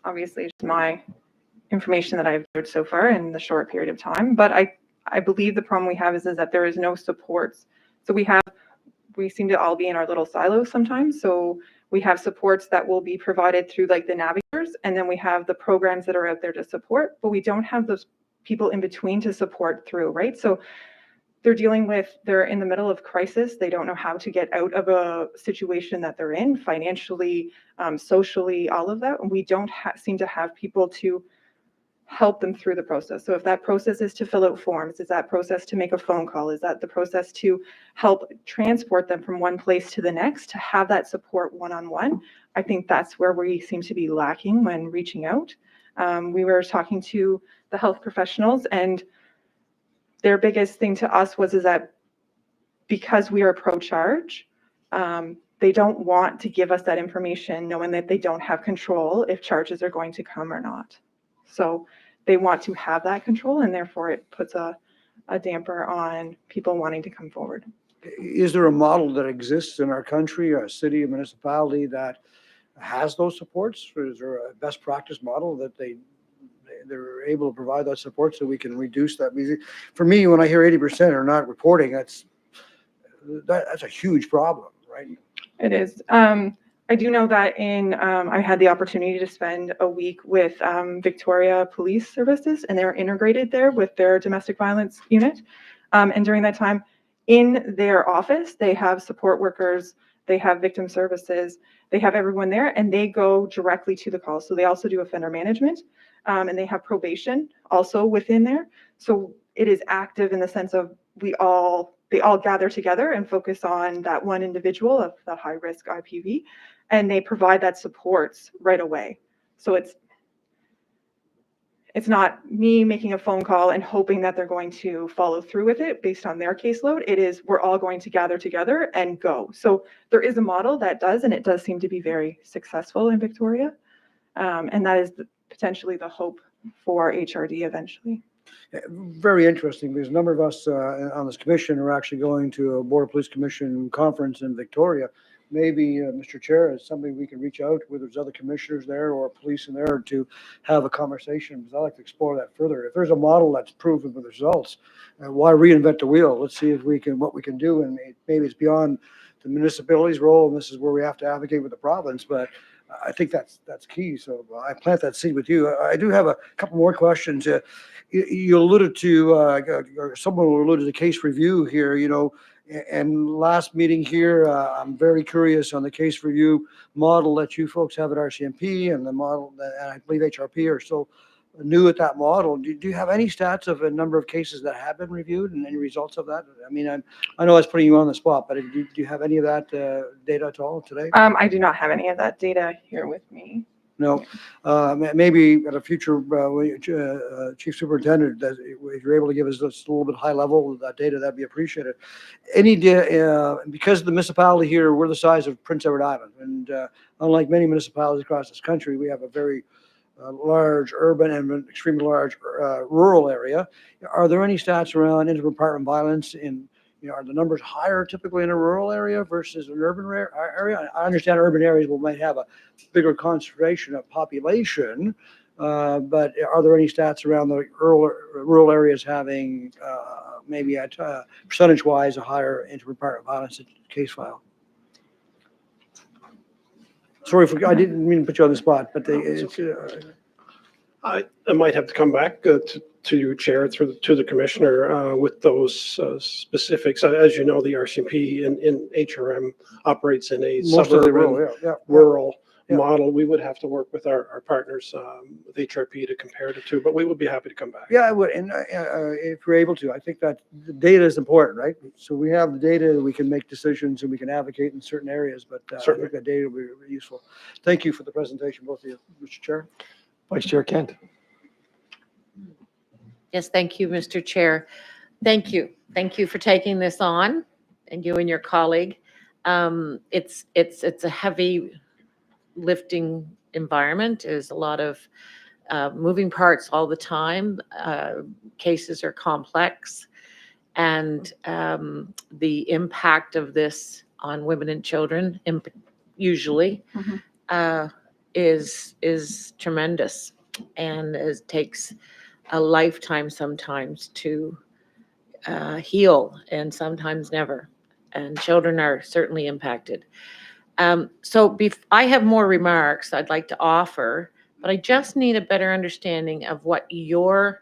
obviously it's my information that I've heard so far in the short period of time, but I believe the problem we have is that there is no supports. So we seem to all be in our little silos sometimes. So we have supports that will be provided through like the navigators, and then we have the programs that are out there to support, but we don't have those people in between to support through, right? So they're in the middle of crisis. They don't know how to get out of a situation that they're in financially, socially, all of that. And we don't seem to have people to help them through the process. So if that process is to fill out forms, is that process to make a phone call? Is that the process to help transport them from one place to the next, to have that support one-on-one? I think that's where we seem to be lacking when reaching out. We were talking to the health professionals, and their biggest thing to us is that because we are pro-charge, they don't want to give us that information knowing that they don't have control if charges are going to come or not. So they want to have that control, and therefore it puts a damper on people wanting to come forward. Is there a model that exists in our country, a city, a municipality that has those supports? Or is there a best practice model that they're able to provide that support so we can reduce that? For me, when I hear 80% are not reporting, that's a huge problem, right? It is. I do know that I had the opportunity to spend a week with Victoria Police Services, and they're integrated there with their domestic violence unit. And during that time, in their office, they have support workers, they have victim services, they have everyone there, and they go directly to the calls. So they also do offender management, and they have probation also within there. So it is active in the sense of they all gather together and focus on that one individual of the high risk IPV, and they provide that supports right away. So it's not me making a phone call and hoping that they're going to follow through with it based on their caseload. It is, we're all going to gather together and go. So there is a model that does, and it does seem to be very successful in Victoria. And that is potentially the hope for HRD eventually. Very interesting, because a number of us on this commission are actually going to a Border Police Commission conference in Victoria. Maybe, Mr. Chair, is somebody we can reach out, whether there's other commissioners there or police in there, to have a conversation, because I'd like to explore that further. If there's a model that's proven with results, why reinvent the wheel? Let's see if what we can do, and maybe it's beyond the municipality's role, and this is where we have to advocate with the province, but I think that's key. So I plant that seed with you. I do have a couple more questions. You alluded to, or someone alluded to case review here, and last meeting here, I'm very curious on the case review model that you folks have at RCMP, and the model that, and I believe HRP are still new at that model. Do you have any stats of a number of cases that have been reviewed and any results of that? I mean, I know I was putting you on the spot, but do you have any of that data at all today? I do not have any of that data here with me. No, maybe at a future chief superintendent, that if you're able to give us just a little bit high level of that data, that'd be appreciated. Any data, because the municipality here, we're the size of Prince Edward Island, and unlike many municipalities across this country, we have a very large urban and extremely large rural area. Are there any stats around inter-apartment violence are the numbers higher typically in a rural area versus an urban area? I understand urban areas might have a bigger concentration of population, but are there any stats around the rural areas having maybe at percentage-wise a higher inter-apartment violence case file? Sorry, I didn't mean to put you on the spot, but I might have to come back to you, Chair, to the Commissioner with those specifics. As you know, the RCMP in HRM operates in a suburban, rural model. We would have to work with our partners with HRP to compare the two, but we would be happy to come back. Yeah, I would, and if we're able to, I think that the data is important, right? So we have the data, we can make decisions and we can advocate in certain areas, but I think that data will be really useful. Thank you for the presentation, both of you, Mr. Chair. Vice Chair Kent. Yes, thank you, Mr. Chair. Thank you. Thank you for taking this on, and you and your colleague. It's a heavy lifting environment. There's a lot of moving parts all the time. Cases are complex, and the impact of this on women and children usually is tremendous, and it takes a lifetime sometimes to heal, and sometimes never. And children are certainly impacted. I have more remarks I'd like to offer, but I just need a better understanding of what you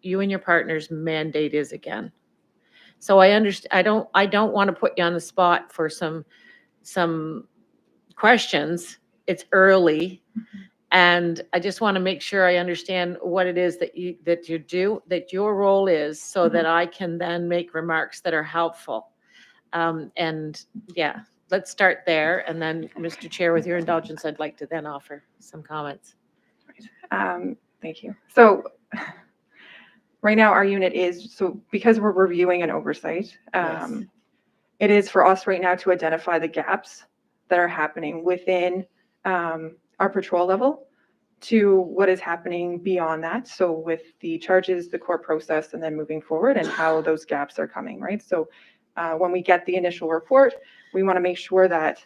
and your partner's mandate is again. So I understand. I don't want to put you on the spot for some questions. It's early, and I just want to make sure I understand what it is that your role is, so that I can then make remarks that are helpful. And yeah, let's start there, and then, Mr. Chair, with your indulgence, I'd like to then offer some comments. Thank you. So right now our unit is, so because we're reviewing an oversight, Yes. it is for us right now to identify the gaps that are happening within our patrol level to what is happening beyond that. So with the charges, the court process, and then moving forward and how those gaps are coming, right? So when we get the initial report, we want to make sure that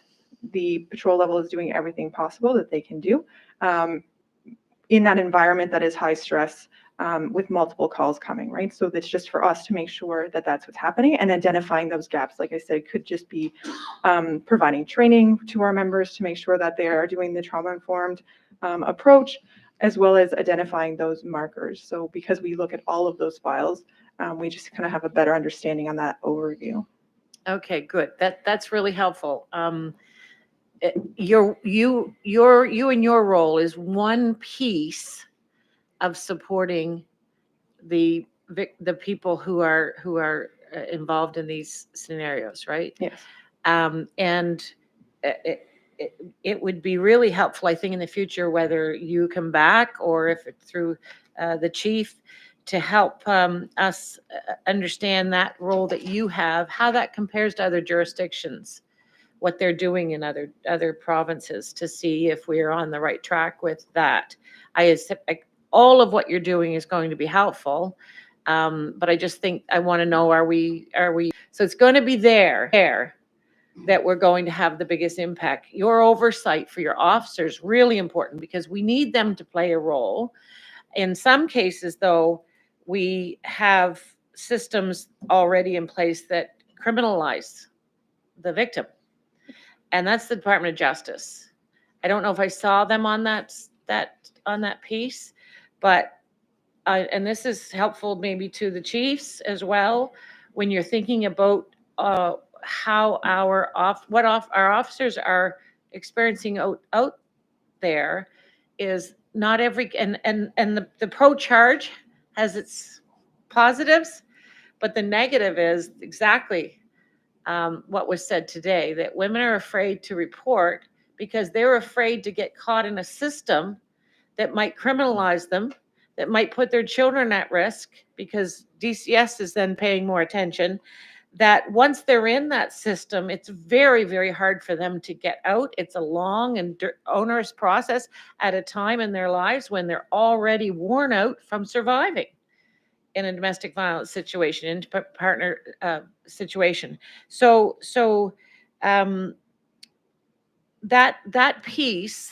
the patrol level is doing everything possible that they can do in that environment that is high stress with multiple calls coming, right? So that's just for us to make sure that that's what's happening, and identifying those gaps. Like I said, could just be providing training to our members to make sure that they are doing the trauma-informed approach, as well as identifying those markers. So because we look at all of those files, we just kind of have a better understanding on that overview. Okay, good. That's really helpful. You and your role is one piece of supporting the people who are involved in these scenarios, right? Yes. And it would be really helpful, I think, in the future, whether you come back or if it's through the chief, to help us understand that role that you have, how that compares to other jurisdictions, what they're doing in other provinces, to see if we're on the right track with that. All of what you're doing is going to be helpful, but I just think I want to know, are we? So it's going to be there that we're going to have the biggest impact. Your oversight for your officers, really important, because we need them to play a role. In some cases, though, we have systems already in place that criminalize the victim, and that's the Department of Justice. I don't know if I saw them on that piece, but and this is helpful maybe to the chiefs as well, when you're thinking about how our officers are experiencing out there, is not every, and the pro charge has its positives, but the negative is exactly what was said today, that women are afraid to report because they're afraid to get caught in a system that might criminalize them, that might put their children at risk, because DCS is then paying more attention. That once they're in that system, it's very, very hard for them to get out. It's a long and onerous process at a time in their lives when they're already worn out from surviving in a domestic violence situation, in partner situation. So that piece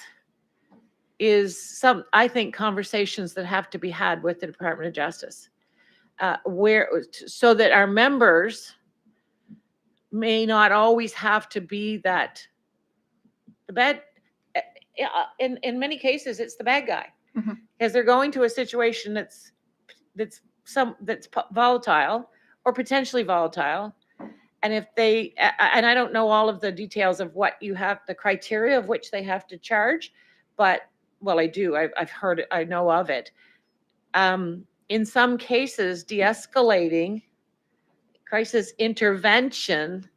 is I think, conversations that have to be had with the Department of Justice, so that our members may not always have to be the bad. In many cases, it's the bad guy, because they're going to a situation that's volatile or potentially volatile. And if they, and I don't know all of the details of what you have, the criteria of which they have to charge, but, well, I do, I've heard it, I know of it. In some cases, de-escalating, crisis intervention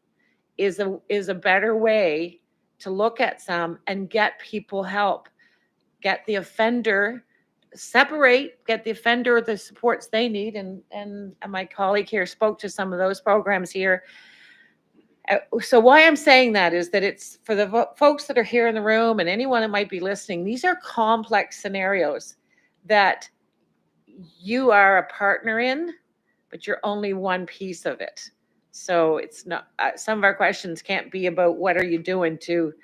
is a better way to look at some and get people help, get the offender get the offender the supports they need. And my colleague here spoke to some of those programs here. So why I'm saying that is that it's for the folks that are here in the room and anyone that might be listening, these are complex scenarios that you are a partner in, but you're only one piece of it. So it's not, some of our questions can't be about what are you doing to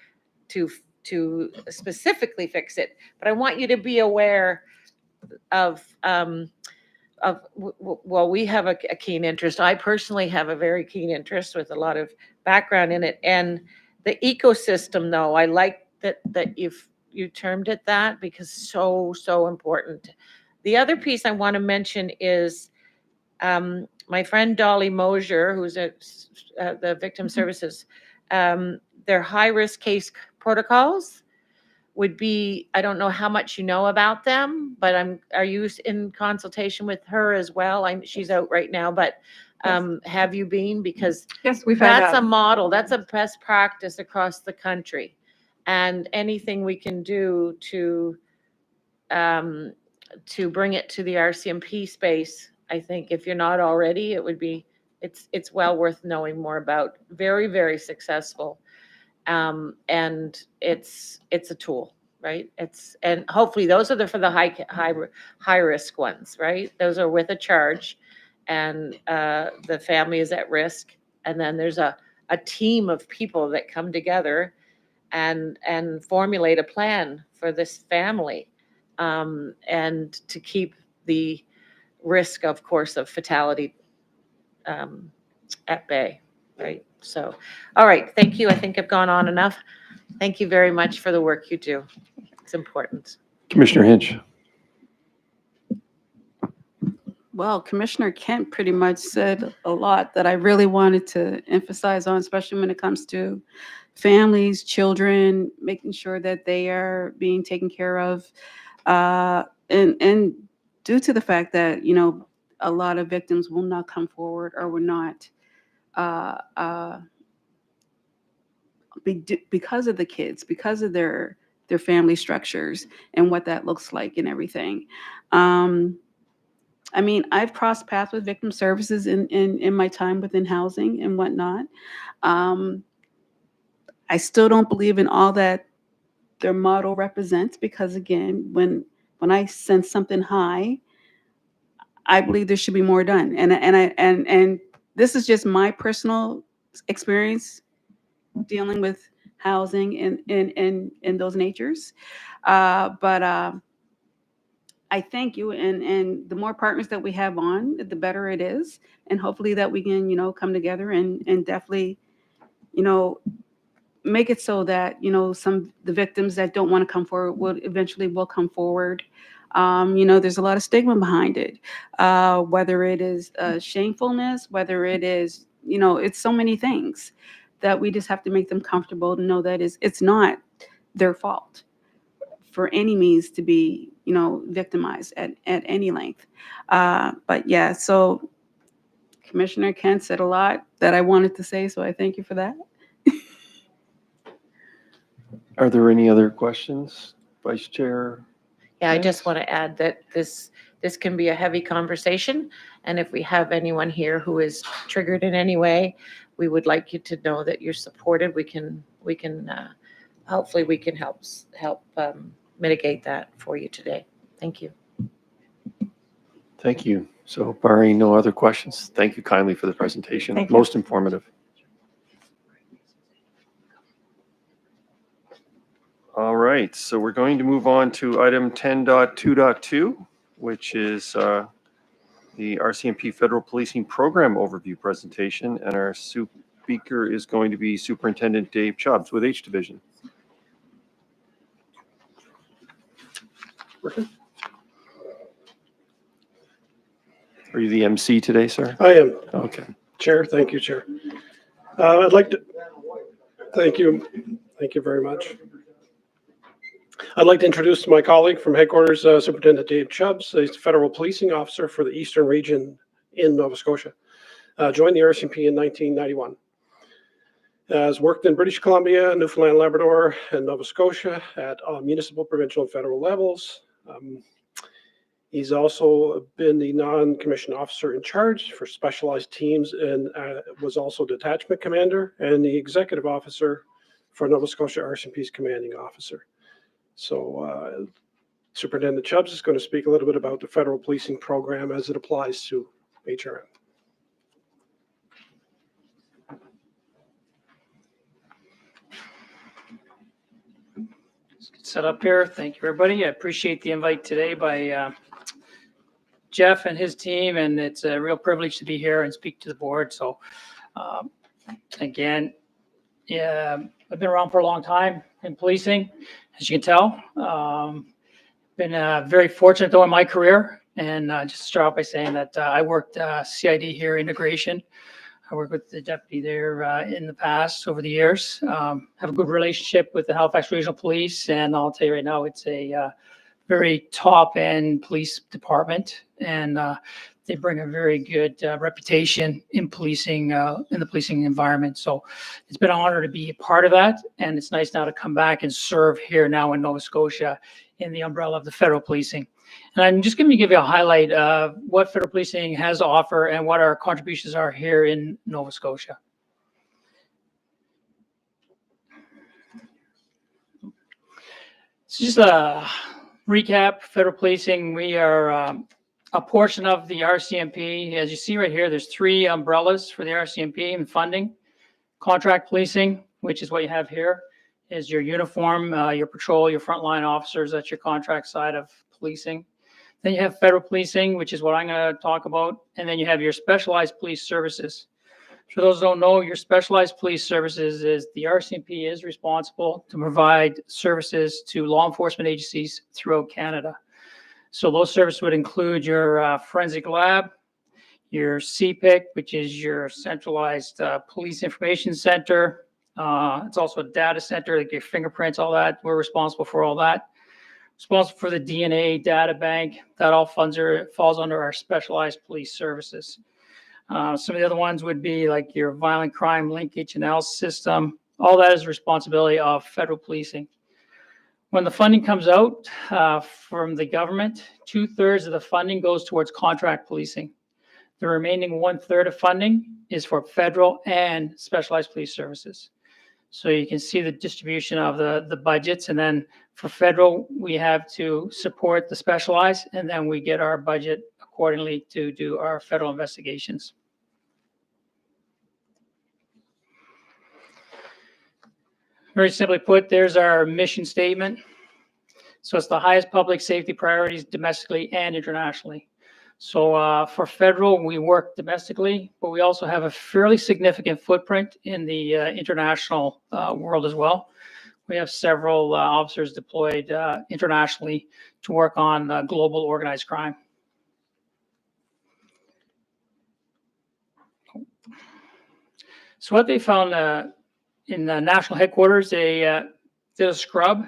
specifically fix it. But I want you to be aware of, well, we have a keen interest. I personally have a very keen interest with a lot of background in it. And the ecosystem, though, I like that you termed it that, because so important. The other piece I want to mention is my friend Dolly Mosier, who's at the Victim Services, their high-risk case protocols would be, I don't know how much you know about them, but are you in consultation with her as well? She's out right now, but have you been? Because Yes, we've had that's a model, that's a best practice across the country. And anything we can do to bring it to the RCMP space, I think if you're not already, it's well worth knowing more about. Very, very successful. And it's a tool, right? And hopefully those are for the high risk ones, right? Those are with a charge, and the family is at risk. And then there's a team of people that come together and formulate a plan for this family, and to keep the risk, of course, of fatality at bay, right? So, all right, thank you. I think I've gone on enough. Thank you very much for the work you do. It's important. Commissioner Hinch. Well, Commissioner Kent pretty much said a lot that I really wanted to emphasize on, especially when it comes to families, children, making sure that they are being taken care of. And due to the fact that, a lot of victims will not come forward or will not, because of the kids, because of their family structures and what that looks like and everything. I mean, I've crossed paths with victim services in my time within housing and whatnot. I still don't believe in all that their model represents, because again, when I sense something high, I believe there should be more done. And this is just my personal experience dealing with housing in those natures. But I thank you, and the more partners that we have on, the better it is, and hopefully that we can come together and definitely make it so that the victims that don't want to come forward will come forward. There's a lot of stigma behind it, whether it is shamefulness, whether it is it's so many things that we just have to make them comfortable to know that it's not their fault for any means to be victimized at any length. But yeah, so Commissioner Kent said a lot that I wanted to say, so I thank you for that. Are there any other questions, Vice Chair? Yeah, I just want to add that this can be a heavy conversation, and if we have anyone here who is triggered in any way, we would like you to know that you're supported. We can hopefully we can help mitigate that for you today. Thank you. Thank you. So barring no other questions, thank you kindly for the presentation. Thank you. Most informative. All right, so we're going to move on to item 10.2.2, which is the RCMP Federal Policing Program Overview presentation, and our speaker is going to be Superintendent Dave Chubbs with H Division. Are you the MC today, sir? I am. Okay. Chair, thank you, Chair. I'd like to, thank you very much. I'd like to introduce my colleague from headquarters, Superintendent Dave Chubbs. He's the Federal Policing Officer for the Eastern Region in Nova Scotia. Joined the RCMP in 1991. Has worked in British Columbia, Newfoundland, Labrador, and Nova Scotia at municipal, provincial, and federal levels. He's also been the non-commissioned officer in charge for specialized teams, and was also detachment commander and the executive officer for Nova Scotia RCMP's commanding officer. So Superintendent Chubbs is going to speak a little bit about the federal policing program as it applies to HRM. set up here. Thank you, everybody. I appreciate the invite today by Jeff and his team, and it's a real privilege to be here and speak to the board. So again, yeah, I've been around for a long time in policing, as you can tell. Been very fortunate though in my career, and just to start off by saying that I worked CID here, integration. I worked with the deputy there in the past over the years. Have a good relationship with the Halifax Regional Police, and I'll tell you right now, it's a very top-end police department, and they bring a very good reputation in policing, in the policing environment. So it's been an honor to be a part of that, and it's nice now to come back and serve here now in Nova Scotia in the umbrella of the federal policing. And I'm just going to give you a highlight of what federal policing has to offer and what our contributions are here in Nova Scotia. So just a recap, federal policing, we are a portion of the RCMP. As you see right here, there's 3 umbrellas for the RCMP and funding. Contract policing, which is what you have here, is your uniform, your patrol, your frontline officers. That's your contract side of policing. Then you have federal policing, which is what I'm going to talk about. And then you have your specialized police services. For those who don't know, your specialized police services is the RCMP is responsible to provide services to law enforcement agencies throughout Canada. So those services would include your forensic lab, your CPIC, which is your centralized police information center. It's also a data center, like your fingerprints, all that. We're responsible for all that. Responsible for the DNA data bank. That all falls under our specialized police services. Some of the other ones would be like your violent crime linkage analysis system. All that is responsibility of federal policing. When the funding comes out from the government, 2/3 of the funding goes towards contract policing. The remaining 1/3 of funding is for federal and specialized police services. So you can see the distribution of the budgets. And then for federal, we have to support the specialized, and then we get our budget accordingly to do our federal investigations. Very simply put, there's our mission statement. So it's the highest public safety priorities domestically and internationally. So for federal, we work domestically, but we also have a fairly significant footprint in the international world as well. We have several officers deployed internationally to work on global organized crime. So what they found in the national headquarters, they did a scrub,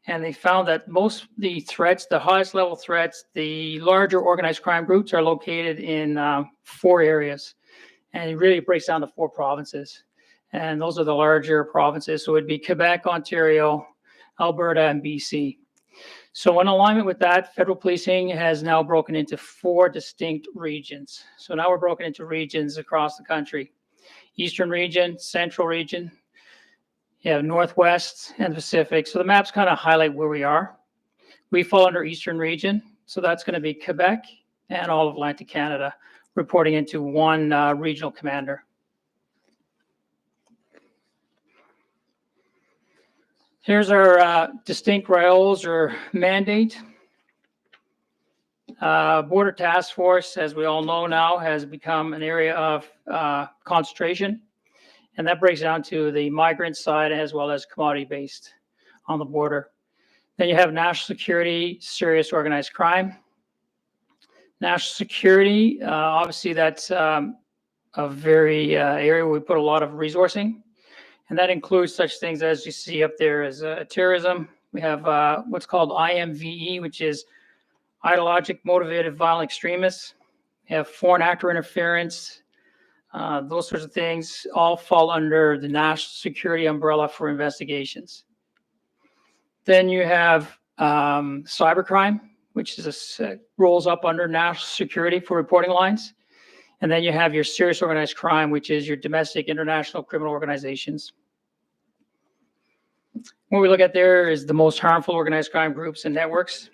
and they found that most of the threats, the highest level threats, the larger organized crime groups are located in 4 areas. And it really breaks down to 4 provinces. And those are the larger provinces. So it would be Quebec, Ontario, Alberta, and BC. So in alignment with that, federal policing has now broken into 4 distinct regions. So now we're broken into regions across the country. Eastern region, Central region, you have Northwest and Pacific. So the maps kind of highlight where we are. We fall under Eastern region. So that's going to be Quebec and all of Atlantic Canada, reporting into one regional commander. Here's our distinct roles or mandate. Border Task Force, as we all know now, has become an area of concentration. And that breaks down to the migrant side as well as commodity-based on the border. Then you have national security, serious organized crime. National security, obviously that's a very area where we put a lot of resourcing. And that includes such things as you see up there as terrorism. We have what's called IMVE, which is ideologic motivated violent extremists. We have foreign actor interference. Those sorts of things all fall under the national security umbrella for investigations. Then you have cybercrime, which is rolls up under national security for reporting lines. And then you have your serious organized crime, which is your domestic international criminal organizations. What we look at there is the most harmful organized crime groups and networks.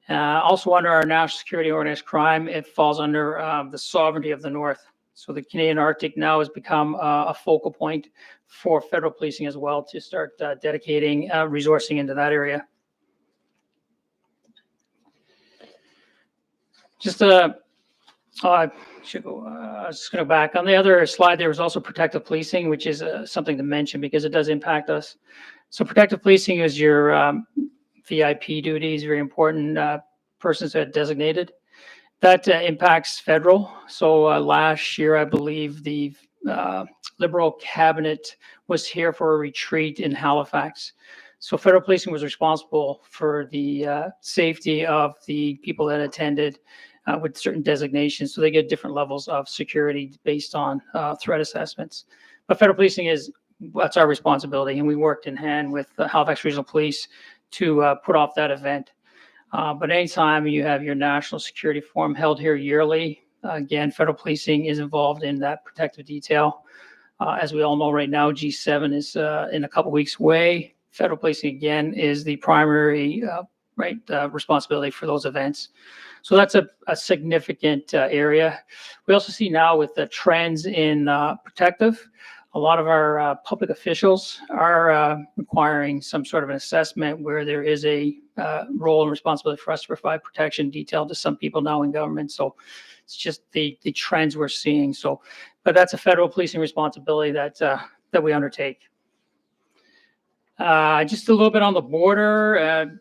Also under our national security organized crime, it falls under the sovereignty of the North. So the Canadian Arctic now has become a focal point for federal policing as well to start dedicating resourcing into that area. Just I should go. I was just going to back on the other slide. There was also protective policing, which is something to mention because it does impact us. So protective policing is your VIP duties, very important persons that are designated. That impacts federal. So last year, I believe the Liberal cabinet was here for a retreat in Halifax. So federal policing was responsible for the safety of the people that attended with certain designations. So they get different levels of security based on threat assessments. But federal policing that's our responsibility. And we worked in hand with the Halifax Regional Police to put off that event. But anytime you have your national security forum held here yearly, again, federal policing is involved in that protective detail. As we all know right now, G7 is in a couple weeks away. Federal policing, again, is the primary responsibility for those events. So that's a significant area. We also see now with the trends in protective, a lot of our public officials are requiring some sort of an assessment where there is a role and responsibility for us to provide protection detailed to some people now in government. So it's just the trends we're seeing. So, but that's a federal policing responsibility that we undertake. Just a little bit on the border.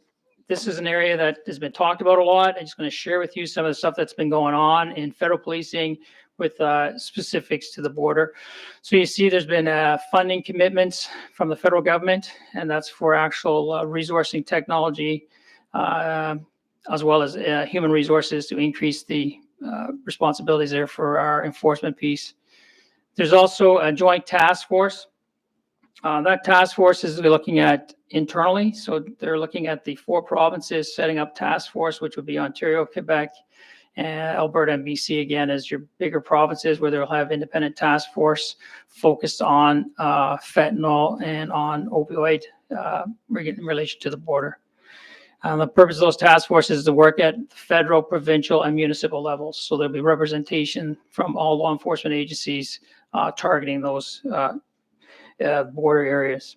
This is an area that has been talked about a lot. I'm just going to share with you some of the stuff that's been going on in federal policing with specifics to the border. So you see there's been funding commitments from the federal government, and that's for actual resourcing technology, as well as human resources to increase the responsibilities there for our enforcement piece. There's also a joint task force. That task force is looking at internally. So they're looking at the 4 provinces, setting up task force, which would be Ontario, Quebec, and Alberta and BC, again, as your bigger provinces where they'll have independent task force focused on fentanyl and on opioid in relation to the border. The purpose of those task forces is to work at federal, provincial, and municipal levels. So there'll be representation from all law enforcement agencies targeting those border areas.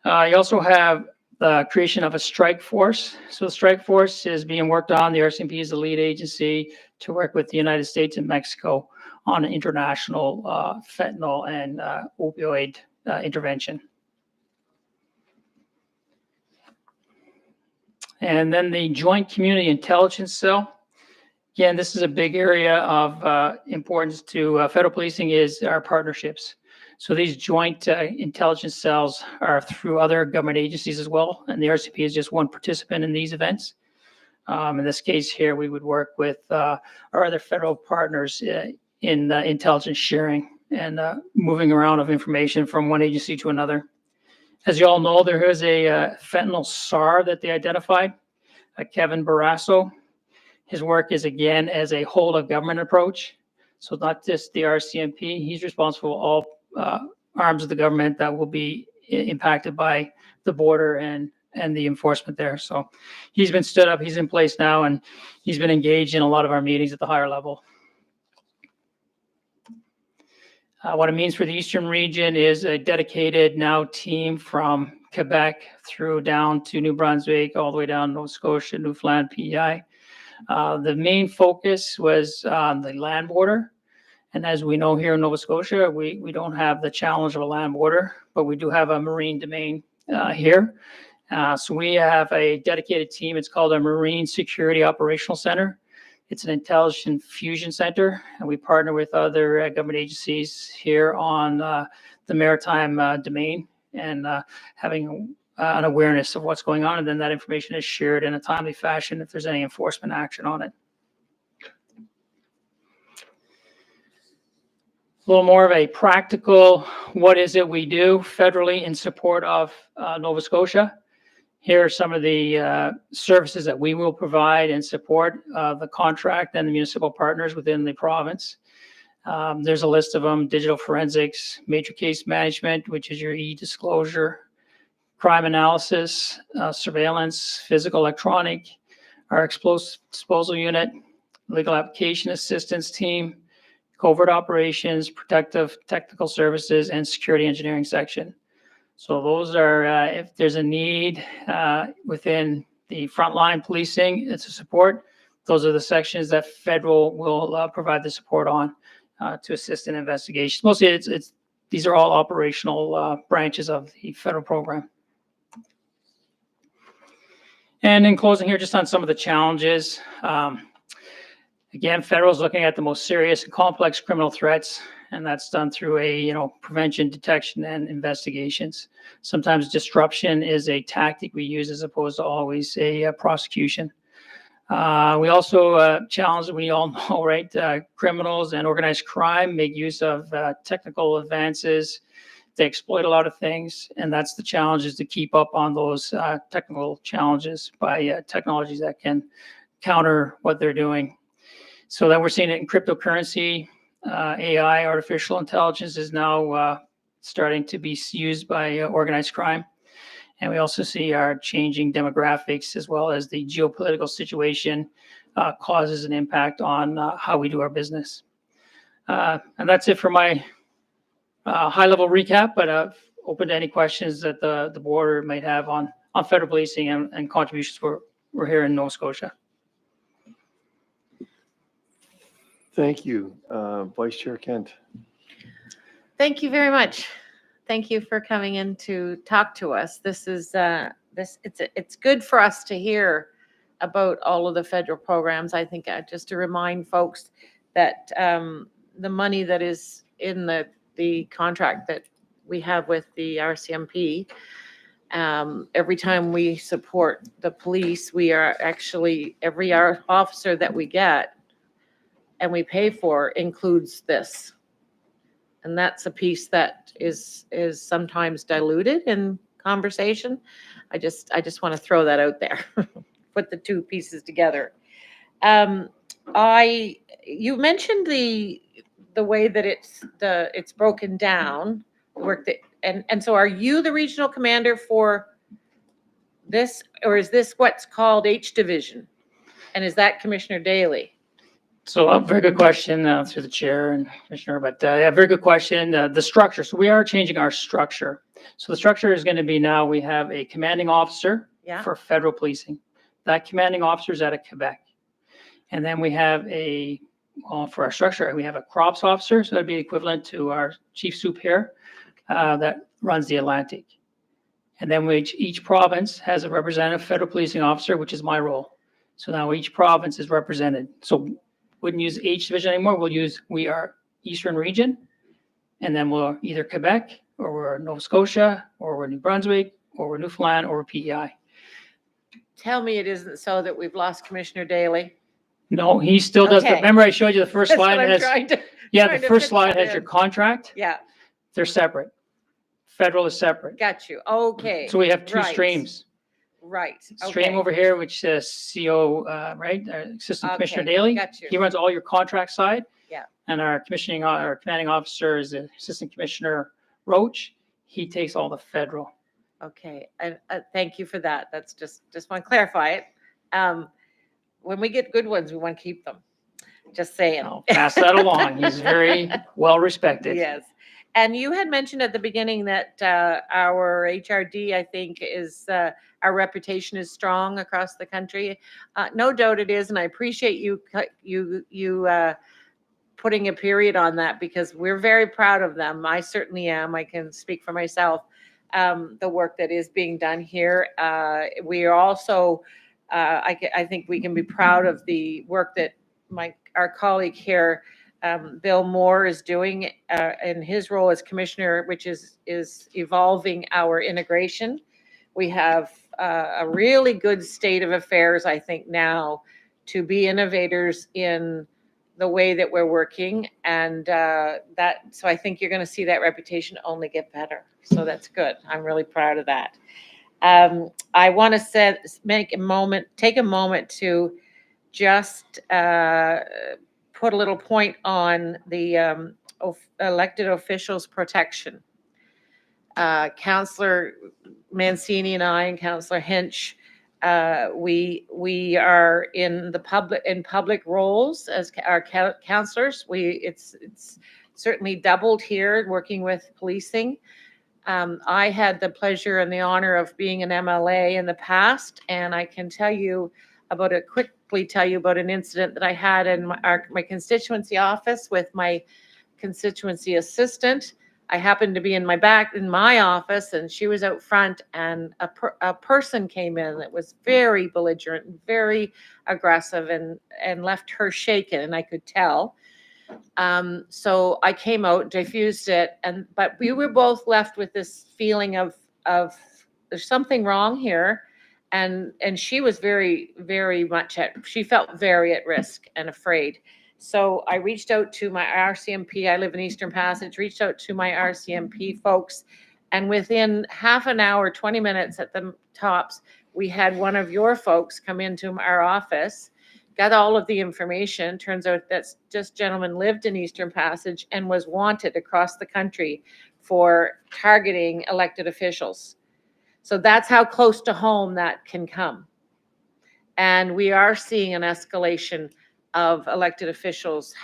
You also have the creation of a strike force. So the strike force is being worked on. The RCMP is the lead agency to work with the United States and Mexico on an international fentanyl and opioid intervention. And then the Joint Community Intelligence Cell. Again, this is a big area of importance to federal policing is our partnerships. So these joint intelligence cells are through other government agencies as well, and the RCMP is just one participant in these events. In this case here, we would work with our other federal partners in intelligence sharing and moving around of information from one agency to another. As you all know, there is a fentanyl SAR that they identified, Kevin Barrasso. His work is, again, as a whole of government approach. So not just the RCMP, he's responsible for all arms of the government that will be impacted by the border and the enforcement there. So he's been stood up, he's in place now, and he's been engaged in a lot of our meetings at the higher level. What it means for the Eastern region is a dedicated now team from Quebec through down to New Brunswick, all the way down to Nova Scotia, Newfoundland, PEI. The main focus was on the land border. And as we know here in Nova Scotia, we don't have the challenge of a land border, but we do have a marine domain here. So we have a dedicated team. It's called a Marine Security Operational Center. It's an intelligence fusion center, and we partner with other government agencies here on the maritime domain and having an awareness of what's going on. And then that information is shared in a timely fashion if there's any enforcement action on it. A little more of a practical, what is it we do federally in support of Nova Scotia? Here are some of the services that we will provide and support the contract and the municipal partners within the province. There's a list of them: digital forensics, major case management, which is your e-disclosure, crime analysis, surveillance, physical electronic, our explosive disposal unit, legal application assistance team, covert operations, protective technical services, and security engineering section. So those are, if there's a need within the frontline policing to support, those are the sections that federal will provide the support on to assist in investigations. Mostly these are all operational branches of the federal program. And in closing here, just on some of the challenges. Again, federal is looking at the most serious and complex criminal threats, and that's done through prevention, detection, and investigations. Sometimes disruption is a tactic we use as opposed to always a prosecution. We also challenge, we all know, right? Criminals and organized crime make use of technical advances. They exploit a lot of things, and that's the challenge, is to keep up on those technical challenges by technologies that can counter what they're doing. So that we're seeing it in cryptocurrency, AI, artificial intelligence is now starting to be used by organized crime. And we also see our changing demographics, as well as the geopolitical situation causes an impact on how we do our business. And that's it for my high-level recap, but open to any questions that the board might have on federal policing and contributions we're here in Nova Scotia. Thank you. Vice Chair Kent. Thank you very much. Thank you for coming in to talk to us. This is it's good for us to hear about all of the federal programs. I think just to remind folks that the money that is in the contract that we have with the RCMP, every time we support the police, we are actually, every officer that we get and we pay for includes this. And that's a piece that is sometimes diluted in conversation. I just want to throw that out there. Put the two pieces together. You mentioned the way that it's broken down, the work that, and so are you the regional commander for this, or is this what's called H Division? And is that Commissioner Daly? So a very good question through the chair and commissioner, but yeah, very good question. The structure. So we are changing our structure. So the structure is going to be, now we have a commanding officer for federal policing. That commanding officer is out of Quebec. And then we have for our structure, we have a crops officer. So that'd be equivalent to our chief soup here that runs the Atlantic. And then each province has a representative federal policing officer, which is my role. So now each province is represented. So wouldn't use H Division anymore. We are Eastern Region, and then we're either Quebec, or we're Nova Scotia, or we're New Brunswick, or we're Newfoundland, or we're PEI. Tell me it isn't so that we've lost Commissioner Daly. No, he still does. Okay. Remember I showed you the first That's slide? what I'm trying to. Yeah, trying the to first fit slide that has your in. contract. Yeah, They're separate. Federal is separate. got you. Okay. So we have two right. streams. Right. Stream Okay. over here, which says CO, right? Our Assistant Commissioner Okay, Daly. got you. He runs all your contract side. Yeah. And our commanding officer is Assistant Commissioner Roach. He takes all the federal. Okay. And thank you for that. That's just want to clarify it. When we get good ones, we want to keep them. Just saying. I'll pass that along. He's very well respected. Yes. And you had mentioned at the beginning that our HRD, I think, is our reputation is strong across the country. No doubt it is, and I appreciate you putting a period on that, because we're very proud of them. I certainly am. I can speak for myself. The work that is being done here. We are also, I think, we can be proud of the work that our colleague here, Bill Moore, is doing in his role as commissioner, which is evolving our integration. We have a really good state of affairs, I think, now to be innovators in the way that we're working, and so I think you're going to see that reputation only get better. So that's good. I'm really proud of that. I want to take a moment to just put a little point on the elected officials protection. Councillor Mancini and I and Councillor Hinch We are in public roles as our counselors. It's certainly doubled here working with policing. I had the pleasure and the honor of being an MLA in the past, and I can quickly tell you about an incident that I had in my constituency office with my constituency assistant. I happened to be in my office, and she was out front, and a person came in that was very belligerent and very aggressive and left her shaken, and I could tell. So I came out, diffused it, but we were both left with this feeling of there's something wrong here. And she was very, very much she felt very at risk and afraid. So I reached out to my RCMP, I live in Eastern Passage, reached out to my RCMP folks. And within half an hour, 20 minutes at the tops, we had one of your folks come into our office, got all of the information. Turns out that this gentleman lived in Eastern Passage and was wanted across the country for targeting elected officials. So that's how close to home that can come. And we are seeing an escalation of elected officials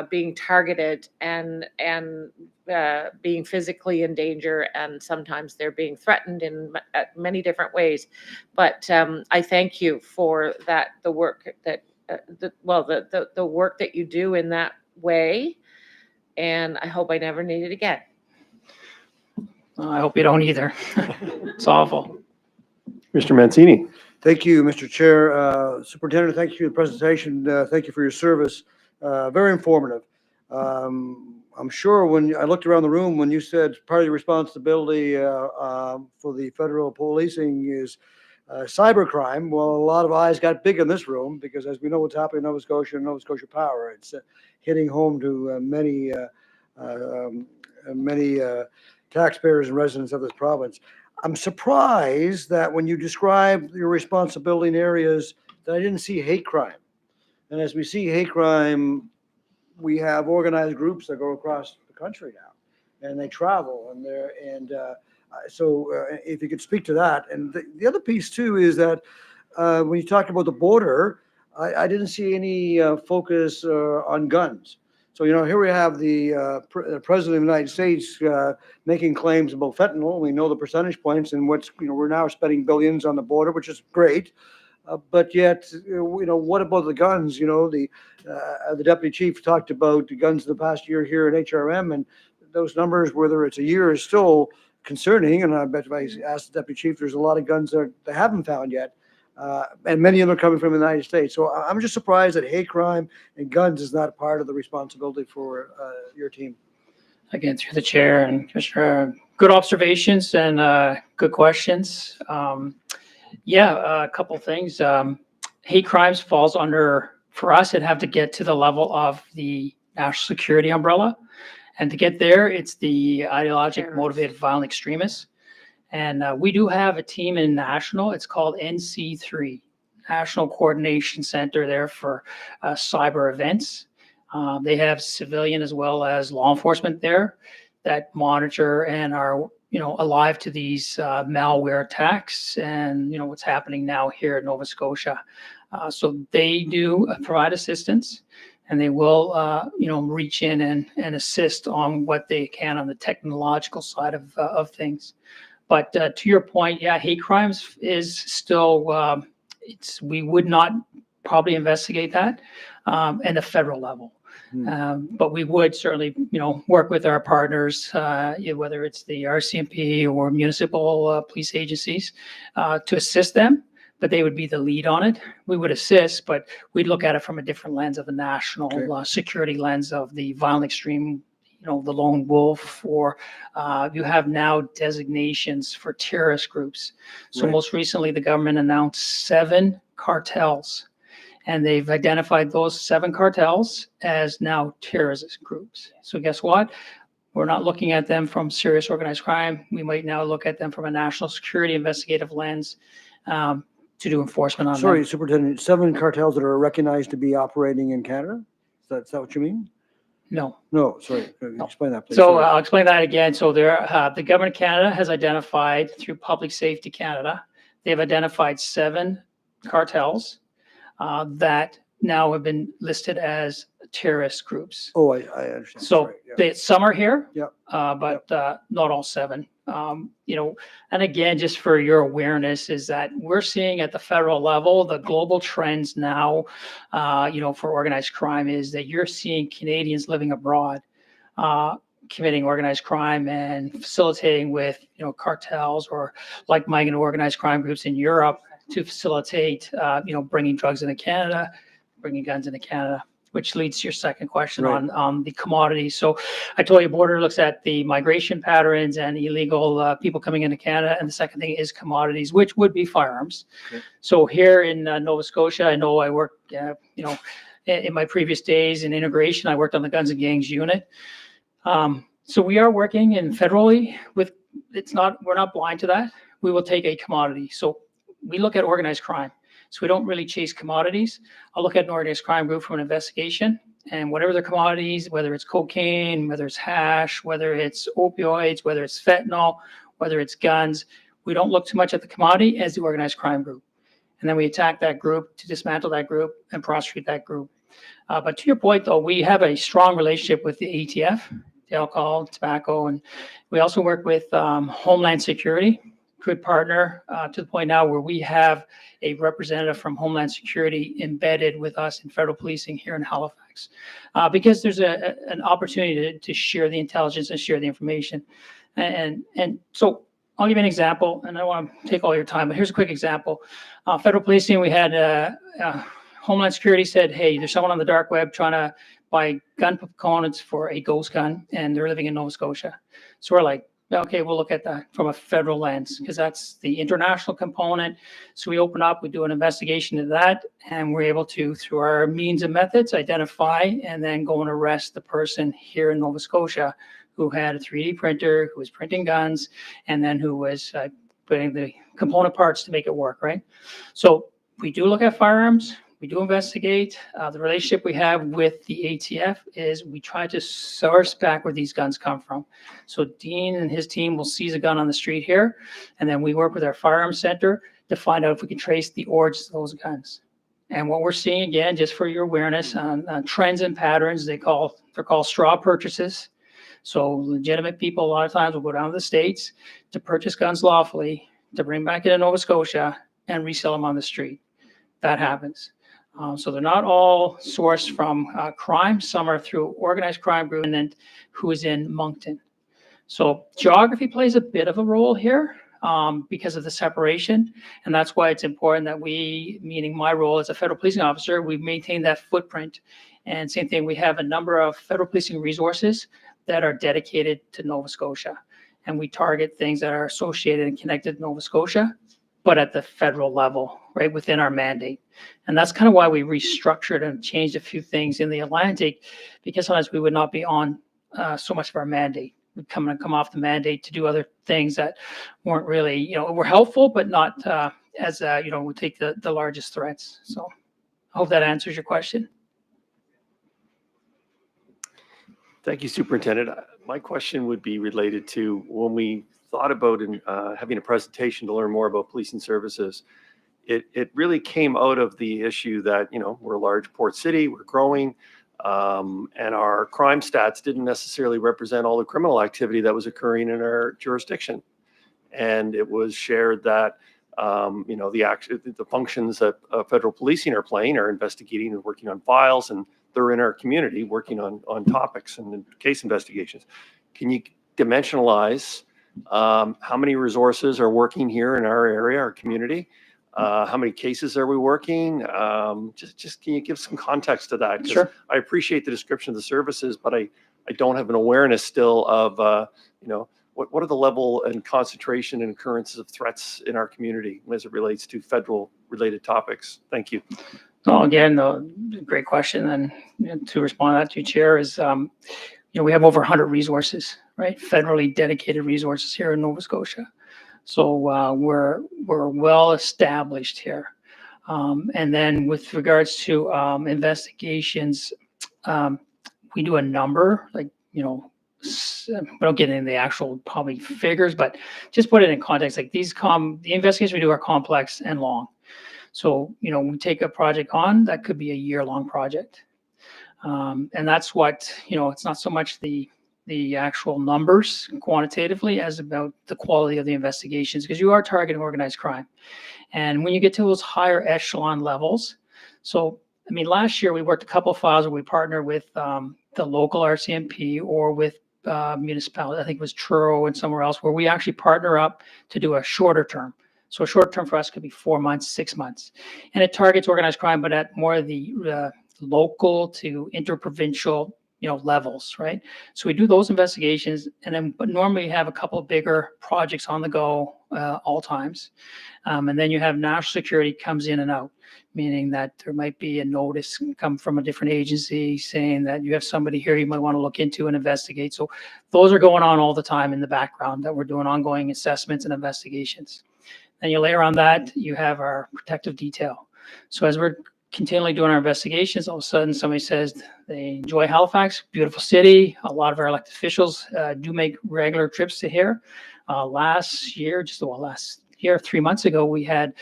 being targeted and being physically in danger, and sometimes they're being threatened in many different ways. But I thank you for the work that the work that you do in that way, and I hope I never need it again. I hope you don't either. It's awful. Mr. Mancini. Thank you, Mr. Chair. Superintendent, thank you for the presentation. Thank you for your service. Very informative. I'm sure when I looked around the room, when you said part of your responsibility for the federal policing is cybercrime, well, a lot of eyes got big in this room because, as we know what's happening in Nova Scotia and Nova Scotia Power, it's hitting home to many taxpayers and residents of this province. I'm surprised that when you describe your responsibility in areas that I didn't see hate crime. And as we see hate crime, we have organized groups that go across the country now, and they travel, so if you could speak to that. And the other piece too is that when you talk about the border, I didn't see any focus on guns. So, here we have the President of the United States making claims about fentanyl. We know the percentage points and we're now spending billions on the border, which is great. But yet, what about the guns? The deputy chief talked about the guns in the past year here in HRM, and those numbers, whether it's a year, is still concerning. And I bet if I asked the deputy chief, there's a lot of guns that they haven't found yet. And many of them are coming from the United States. So I'm just surprised that hate crime and guns is not part of the responsibility for your team. Again, through the chair and Commissioner, good observations and good questions. A couple things. Hate crimes falls under, for us, it'd have to get to the level of the national security umbrella. And to get there, it's the ideologic motivated violent extremists. And we do have a team in national. It's called NC3, National Coordination Center there for cyber events. They have civilian as well as law enforcement there that monitor and are, alive to these malware attacks and, what's happening now here in Nova Scotia. So they do provide assistance, and they will, reach in and assist on what they can on the technological side of things. But to your point, hate crimes is still, we would not probably investigate that at the federal level. But we would certainly, work with our partners, whether it's the RCMP or municipal police agencies, to assist them. But they would be the lead on it. We would assist, but we'd look at it from a different lens of the national security lens of the violent extreme, the lone wolf, or you have now designations for terrorist groups. So most recently, the government announced 7 cartels, and they've identified those 7 cartels as now terrorist groups. So guess what? We're not looking at them from serious organized crime. We might now look at them from a national security investigative lens to do enforcement on them. Sorry, Superintendent, 7 cartels that are recognized to be operating in Canada? Is that what you mean? No. No, sorry. Explain that, please. So Sorry. I'll explain that again. So the government of Canada has identified through Public Safety Canada they've identified 7 cartels that now have been listed as terrorist groups. Oh, I understand. That's So right, yeah. some are here, Yep. but not all 7. And again, just for your awareness, is that we're seeing at the federal level, the global trends now, for organized crime is that you're seeing Canadians living abroad, committing organized crime and facilitating with, cartels or like-minded organized crime groups in Europe to facilitate, bringing drugs into Canada, bringing guns into Canada, which leads to your second question Right. on the commodities. So I told you border looks at the migration patterns and illegal people coming into Canada. And the second thing is commodities, which would be firearms. Okay. So here in Nova Scotia, I know I work, in my previous days in integration, I worked on the Guns and Gangs unit. So we are working in federally with, we're not blind to that. We will take a commodity. So we look at organized crime. So we don't really chase commodities. I'll look at an organized crime group from an investigation, and whatever their commodities, whether it's cocaine, whether it's hash, whether it's opioids, whether it's fentanyl, whether it's guns, we don't look too much at the commodity as the organized crime group. And then we attack that group to dismantle that group and prosecute that group. But to your point, though, we have a strong relationship with the ATF, the alcohol, tobacco, and we also work with Homeland Security. Good partner to the point now where we have a representative from Homeland Security embedded with us in federal policing here in Halifax, because there's an opportunity to share the intelligence and share the information. And so I'll give you an example, and I don't want to take all your time, but here's a quick example. Federal policing, we had Homeland Security said, hey, there's someone on the dark web trying to buy gun components for a ghost gun, and they're living in Nova Scotia. So we're like, okay, we'll look at that from a federal lens because that's the international component. So we open up, we do an investigation into that, and we're able to, through our means and methods, identify and then go and arrest the person here in Nova Scotia who had a 3D printer, who was printing guns, and then who was putting the component parts to make it work, right? So we do look at firearms. We do investigate. The relationship we have with the ATF is we try to source back where these guns come from. So Dean and his team will seize a gun on the street here, and then we work with our firearms center to find out if we can trace the origins of those guns. And what we're seeing, again, just for your awareness on trends and patterns, they're called straw purchases. So legitimate people a lot of times will go down to the States to purchase guns lawfully, to bring back into Nova Scotia and resell them on the street. That happens. So they're not all sourced from crime. Some are through organized crime group and then who is in Moncton. So geography plays a bit of a role here because of the separation. And that's why it's important that we, meaning my role as a federal policing officer, we maintain that footprint. And same thing, we have a number of federal policing resources that are dedicated to Nova Scotia. And we target things that are associated and connected to Nova Scotia, but at the federal level, right, within our mandate. And that's kind of why we restructured and changed a few things in the Atlantic, because sometimes we would not be on so much of our mandate. We'd come off the mandate to do other things that weren't really, were helpful, but not as, would take the largest threats. So I hope that answers your question. Thank you, Superintendent. My question would be related to when we thought about having a presentation to learn more about policing services. It really came out of the issue that, we're a large port city, we're growing, and our crime stats didn't necessarily represent all the criminal activity that was occurring in our jurisdiction. And it was shared that, the functions that federal policing are playing are investigating and working on files, and they're in our community working on topics and case investigations. Can you dimensionalize how many resources are working here in our area, our community? How many cases are we working? Just can you give some context to that? 'Cause Sure. I appreciate the description of the services, but I don't have an awareness still of, what are the level and concentration and occurrences of threats in our community as it relates to federal related topics? Thank you. Well, again, great question. And to respond to that, to Chair, is, we have over 100 resources, right? Federally dedicated resources here in Nova Scotia. So we're well established here. And then with regards to investigations, we do a number, we don't get into the actual probably figures, but just put it in context, like the investigations we do are complex and long. So, we take a project on, that could be a year-long project. And that's what, it's not so much the actual numbers quantitatively as about the quality of the investigations, because you are targeting organized crime. And when you get to those higher echelon levels, so, I mean, last year we worked a couple of files where we partnered with the local RCMP or with municipality, I think it was Truro and somewhere else, where we actually partner up to do a shorter term. So a short term for us could be 4 months, 6 months. And it targets organized crime, but at more of the local to interprovincial levels, right? So we do those investigations, and then but normally you have a couple of bigger projects on the go all times. And then you have national security comes in and out, meaning that there might be a notice come from a different agency saying that you have somebody here you might want to look into and investigate. So those are going on all the time in the background that we're doing ongoing assessments and investigations. Then you layer on that, you have our protective detail. So as we're continually doing our investigations, all of a sudden somebody says they enjoy Halifax, beautiful city. A lot of our elected officials do make regular trips to here. Last year, 3 months ago, we had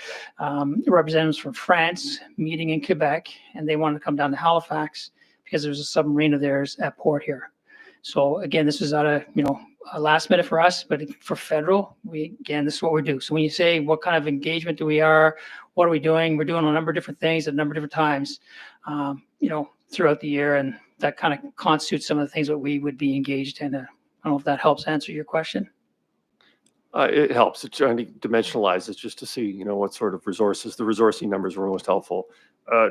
representatives from France meeting in Quebec, and they wanted to come down to Halifax because there's a submarine of theirs at port here. So again, this is out of, a last minute for us, but for federal, this is what we do. So when you say what kind of engagement what are we doing? We're doing a number of different things at a number of different times, throughout the year. And that kind of constitutes some of the things that we would be engaged in. I don't know if that helps answer your question. It helps. It's trying to dimensionalize it just to see, what sort of resources, the resourcing numbers were most helpful.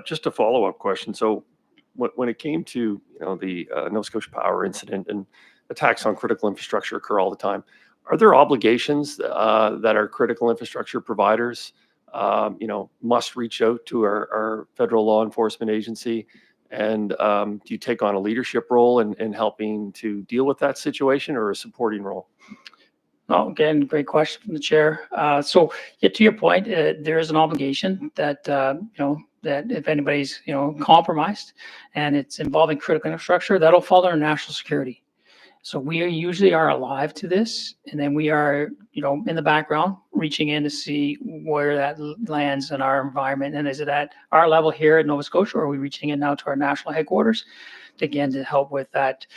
Just a follow-up question. So when it came to, the Nova Scotia Power incident and attacks on critical infrastructure occur all the time, are there obligations that our critical infrastructure providers, must reach out to our federal law enforcement agency? And do you take on a leadership role in helping to deal with that situation, or a supporting role? Oh, again, great question from the chair. So to your point, there is an obligation that, that if anybody's, compromised and it's involving critical infrastructure, that'll fall under national security. So we usually are alive to this, and then we are, in the background reaching in to see where that lands in our environment. And is it at our level here at Nova Scotia, or are we reaching in now to our national headquarters to help with that,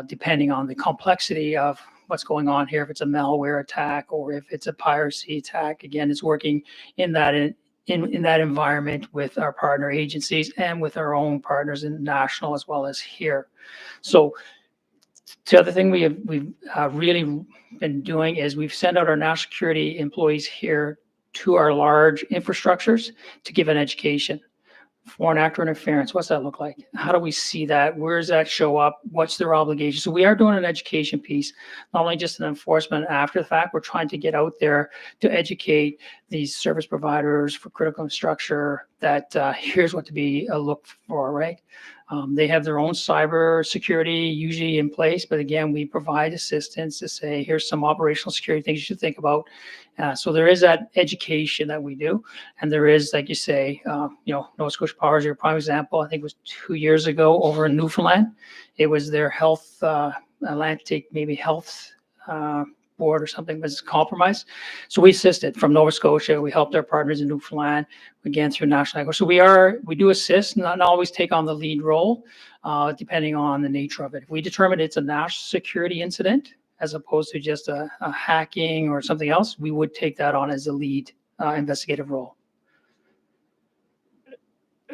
depending on the complexity of what's going on here, if it's a malware attack or if it's a piracy attack. Again, it's working in that environment with our partner agencies and with our own partners in national as well as here. So the other thing we've really been doing is we've sent out our national security employees here to our large infrastructures to give an education. Foreign actor interference, what's that look like? How do we see that? Where does that show up? What's their obligation? So we are doing an education piece, not only just an enforcement after the fact. We're trying to get out there to educate these service providers for critical infrastructure that here's what to be look for, right? They have their own cyber security usually in place, but again, we provide assistance to say, here's some operational security things you should think about. So there is that education that we do. And there is, like you say, Nova Scotia Power is your prime example. I think it was 2 years ago over in Newfoundland. It was their health, Atlantic, maybe health board or something was compromised. So we assisted from Nova Scotia. We helped our partners in Newfoundland, again, through national network. So we do assist, not always take on the lead role, depending on the nature of it. If we determine it's a national security incident, as opposed to just a hacking or something else, we would take that on as a lead investigative role.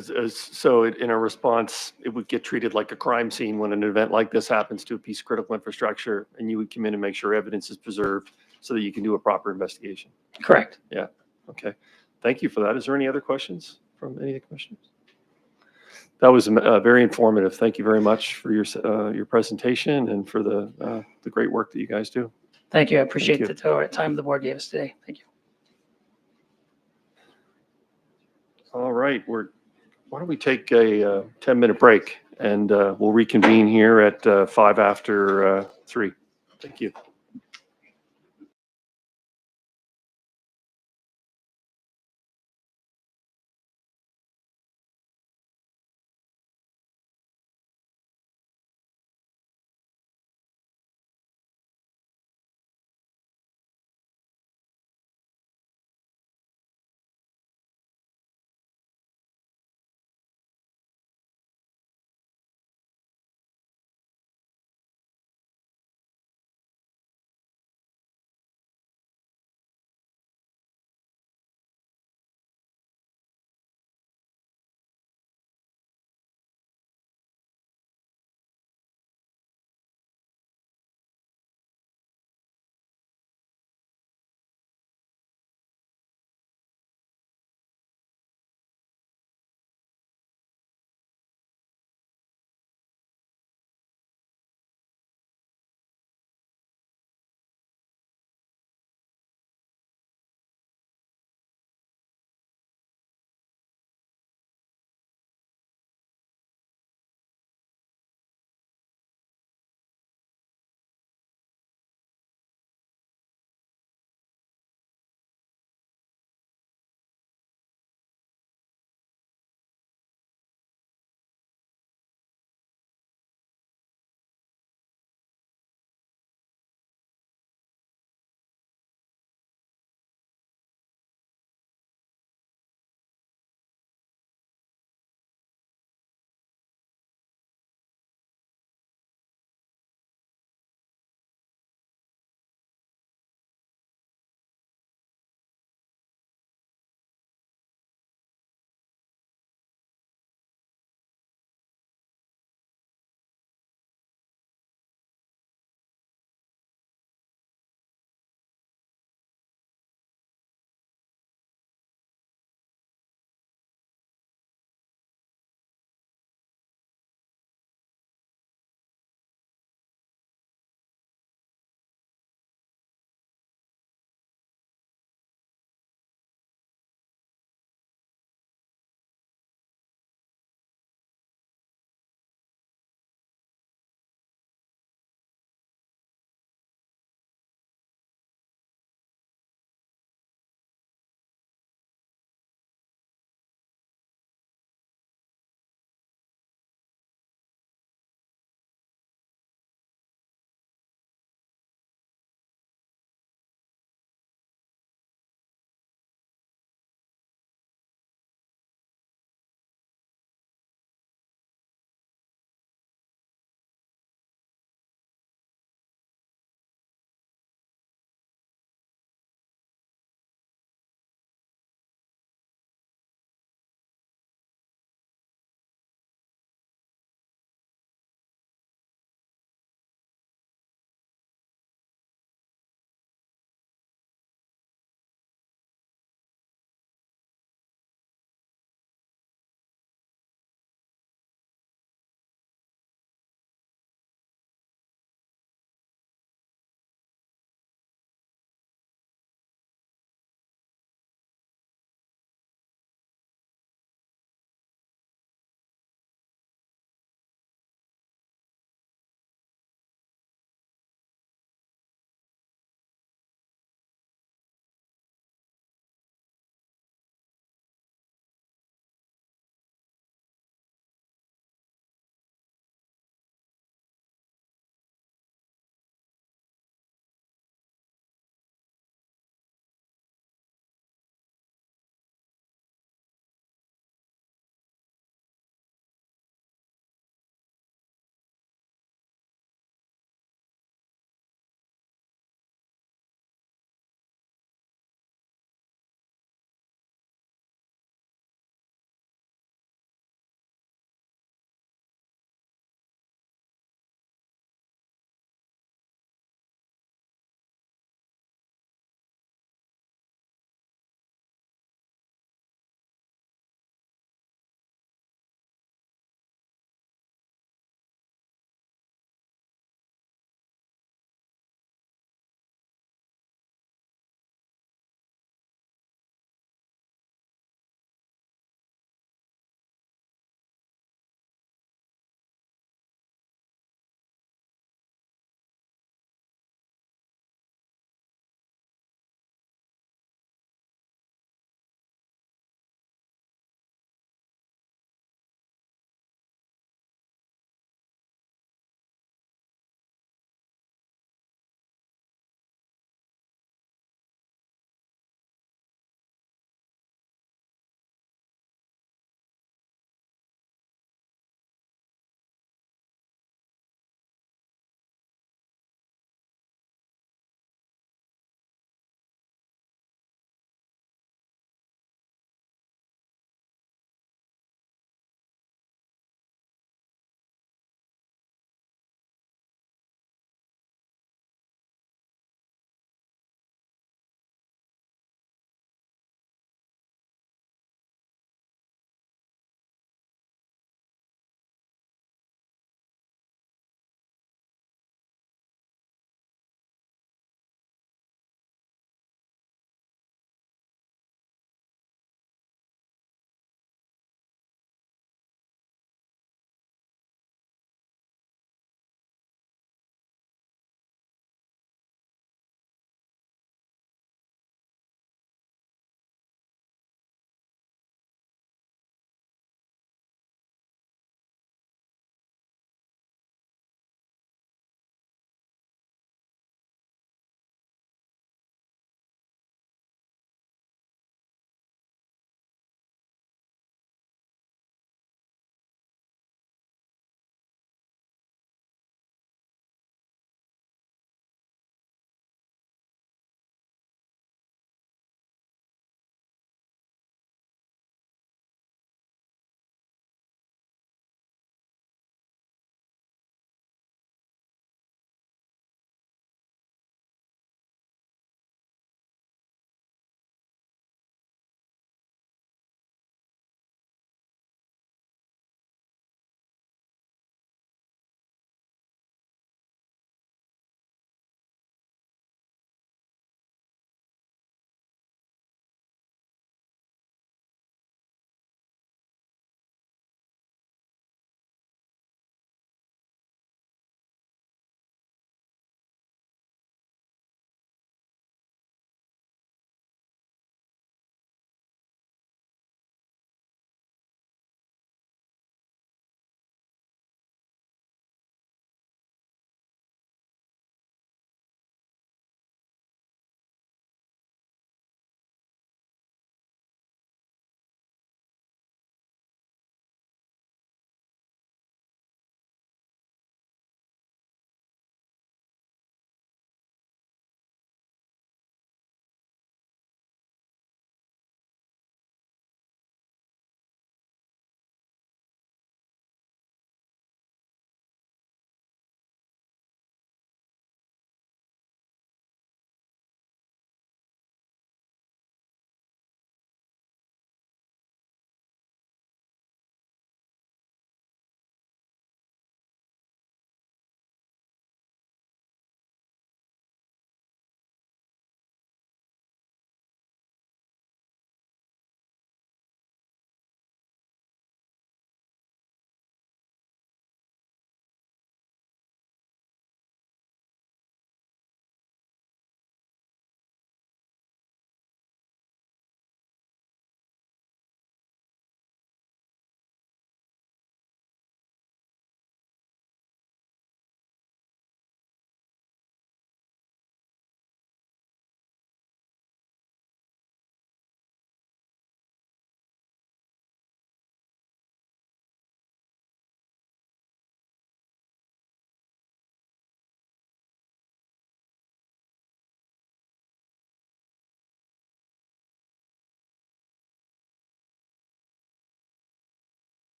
So in a response, it would get treated like a crime scene when an event like this happens to a piece of critical infrastructure, and you would come in and make sure evidence is preserved so that you can do a proper investigation. Correct. Yeah. Okay. Thank you for that. Is there any other questions from any of the commissioners? That was very informative. Thank you very much for your presentation and for the great work that you guys do. Thank you. I appreciate Thank the time the board gave us today. Thank you. All right. Why don't we take a 10-minute break, and we'll reconvene here at 5 after 3. Thank you.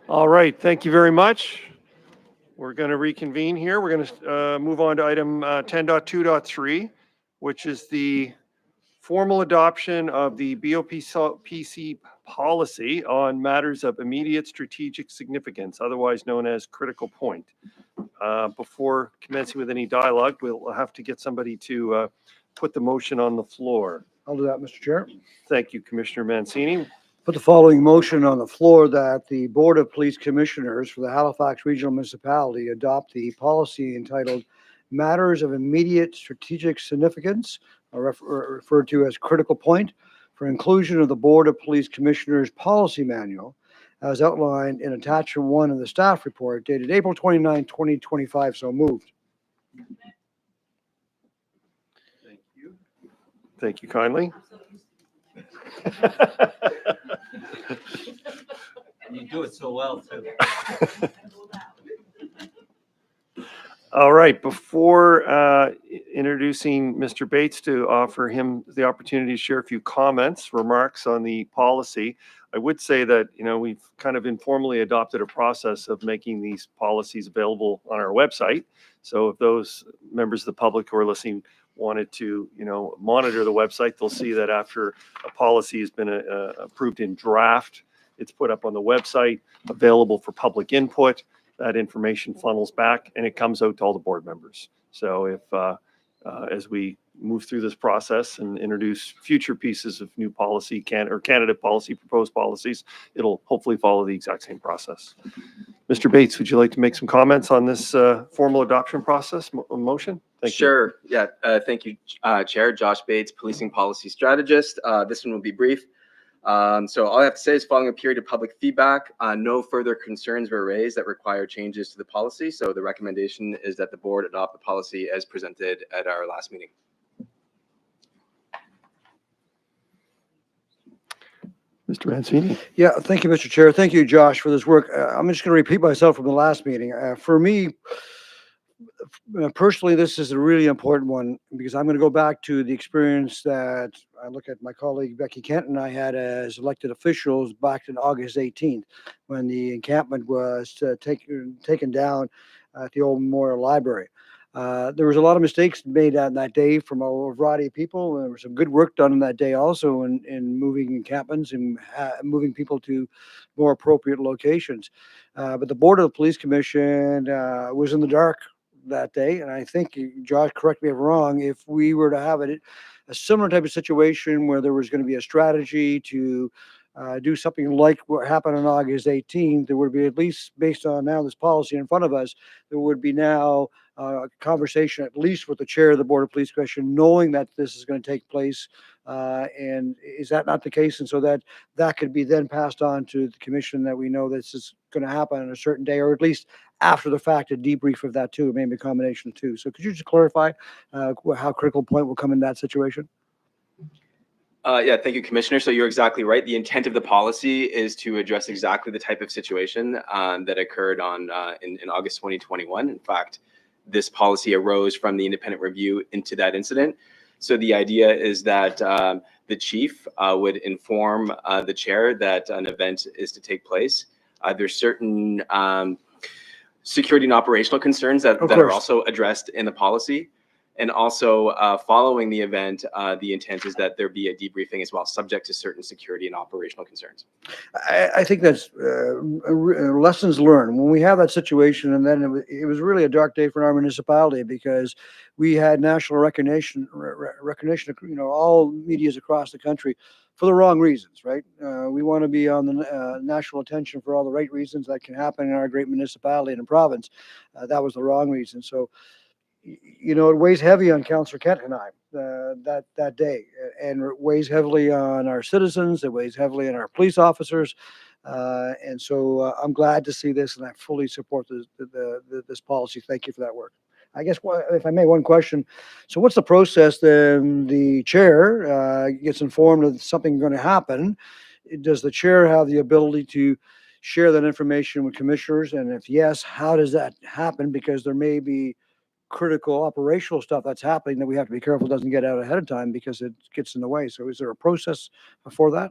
All right, thank you very much. We're going to reconvene here. We're going to move on to item 10.2.3, which is the formal adoption of the BOPC policy on matters of immediate strategic significance, otherwise known as critical point. Before commencing with any dialogue, we'll have to get somebody to put the motion on the floor. I'll do that, Mr. Chair. Thank you, Commissioner Mancini. Put the following motion on the floor that the Board of Police Commissioners for the Halifax Regional Municipality adopt the policy entitled Matters of Immediate Strategic Significance, referred to as critical point, for inclusion of the Board of Police Commissioners Policy Manual as outlined in attachment 1 of the staff report dated April 29, 2025. So moved. Thank you. Thank you kindly. And you do it so well, too. All right, before introducing Mr. Bates to offer him the opportunity to share a few comments, remarks on the policy, I would say that, we've kind of informally adopted a process of making these policies available on our website. So if those members of the public who are listening wanted to, monitor the website, they'll see that after a policy has been approved in draft, it's put up on the website, available for public input. That information funnels back and it comes out to all the board members. So if, as we move through this process and introduce future pieces of new policy candidate policy, proposed policies, it'll hopefully follow the exact same process. Mr. Bates, would you like to make some comments on this formal adoption process motion? Thank you. Sure. Yeah. Thank you, Chair. Josh Bates, Policing Policy Strategist. This one will be brief. So all I have to say is following a period of public feedback, no further concerns were raised that require changes to the policy. So the recommendation is that the board adopt the policy as presented at our last meeting. Mr. Mancini. Yeah, thank you, Mr. Chair. Thank you, Josh, for this work. I'm just going to repeat myself from the last meeting. For me, personally, this is a really important one because I'm going to go back to the experience that I look at my colleague Becky Kent and I had as elected officials back in August 18th when the encampment was taken down at the old Memorial Library. There was a lot of mistakes made on that day from a variety of people. There was some good work done on that day also in moving encampments and moving people to more appropriate locations. But the Board of the Police Commission was in the dark that day. And I think, Josh, correct me if I'm wrong, if we were to have a similar type of situation where there was going to be a strategy to do something like what happened on August 18th, there would be, at least based on now this policy in front of us, there would be now a conversation at least with the chair of the Board of Police Commission, knowing that this is going to take place. And is that not the case? And so that could be then passed on to the commission that we know this is going to happen on a certain day, or at least after the fact, a debrief of that too, maybe a combination of two. So could you just clarify how critical point will come in that situation? Yeah, thank you, Commissioner. So you're exactly right. The intent of the policy is to address exactly the type of situation that occurred in August 2021. In fact, this policy arose from the independent review into that incident. So the idea is that the chief would inform the chair that an event is to take place. There's certain security and operational concerns that are also addressed in the policy. And also following the event, the intent is that there be a debriefing as well, subject to certain security and operational concerns. I think that's lessons learned. When we have that situation, and then it was really a dark day for our municipality because we had national recognition, all medias across the country for the wrong reasons, right? We want to be on the national attention for all the right reasons that can happen in our great municipality and province. That was the wrong reason. So, it weighs heavy on Councillor Kent and I that day, and it weighs heavily on our citizens. It weighs heavily on our police officers, and so I'm glad to see this, and I fully support this policy. Thank you for that work. I guess, if I may, one question. So, what's the process then? The chair gets informed that something going to happen. Does the chair have the ability to share that information with commissioners? And if yes, how does that happen? Because there may be critical operational stuff that's happening that we have to be careful doesn't get out ahead of time because it gets in the way. So is there a process before that?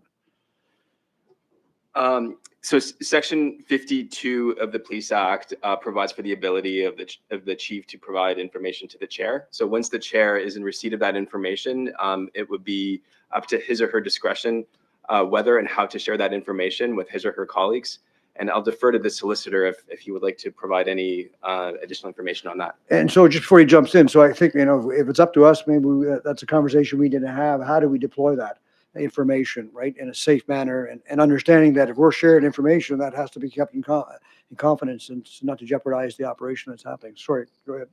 So Section 52 of the Police Act provides for the ability of the chief to provide information to the chair. So once the chair is in receipt of that information, it would be up to his or her discretion whether and how to share that information with his or her colleagues. And I'll defer to the solicitor if he would like to provide any additional information on that. And so just before he jumps in, so I think, if it's up to us, maybe that's a conversation we didn't have. How do we deploy that information, right, in a safe manner, and understanding that if we're sharing information, that has to be kept in confidence and not to jeopardize the operation that's happening. Sorry, go ahead.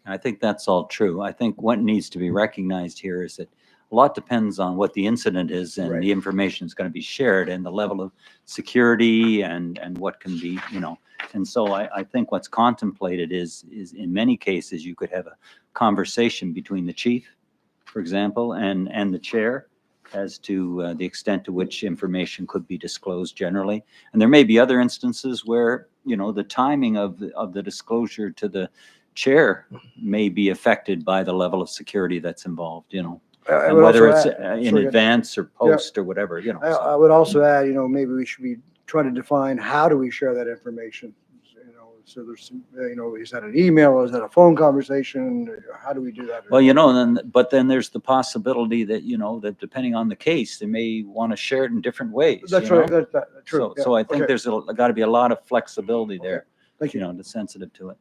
I think that's all true. I think what needs to be recognized here is that a lot depends on what the incident is and Right. the information is going to be shared and the level of security and what can be, And so I think what's contemplated is in many cases, you could have a conversation between the chief, for example, and the chair as to the extent to which information could be disclosed generally. And there may be other instances where, the timing of the disclosure to the chair may be affected by the level of security that's involved, I and would whether also it's add- in sorry, advance or post or whatever, I would also add, maybe we should be trying to define how do we share that information? So there's some, is that an email? Is that a phone conversation? How do we do that? Well, but then there's the possibility that, that depending on the case, they may want to share it in different ways. That's you know? right. That's true. So I think Okay. there's got to be a lot of flexibility there, Thank you. that's sensitive to it.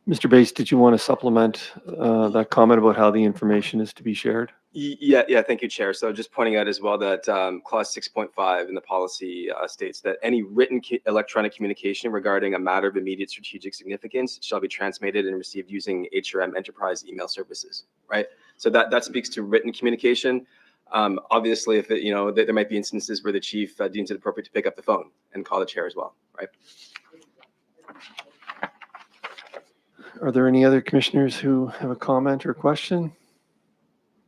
Mr. Bass, did you want to supplement that comment about how the information is to be shared? Yeah, thank you, Chair. So just pointing out as well that clause 6.5 in the policy states that any written electronic communication regarding a matter of immediate strategic significance shall be transmitted and received using HRM enterprise email services, right? So that speaks to written communication. Obviously, if there might be instances where the chief deems it appropriate to pick up the phone and call the chair as well, right? Are there any other commissioners who have a comment or question?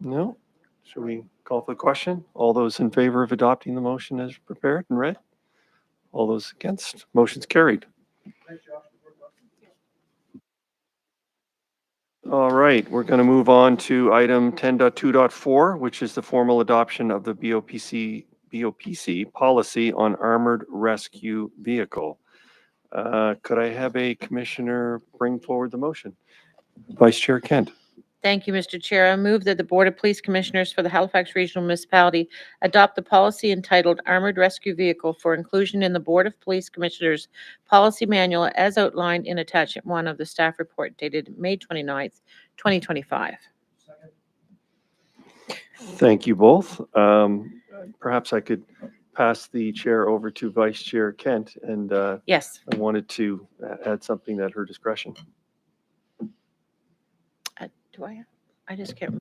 No? Should we call for the question? All those in favor of adopting the motion as prepared and read? All those against? Motion's carried. All right, we're going to move on to item 10.2.4, which is the formal adoption of the BOPC policy on armored rescue vehicle. Could I have a commissioner bring forward the motion? Vice Chair Kent. Thank you, Mr. Chair. I move that the Board of Police Commissioners for the Halifax Regional Municipality adopt the policy entitled Armored Rescue Vehicle for inclusion in the Board of Police Commissioners Policy Manual as outlined in Attachment 1 of the staff report dated May 29th, 2025. Thank you both. Perhaps I could pass the chair over to Vice Chair Kent, and Yes. I wanted to add something at her discretion. Do I just can't.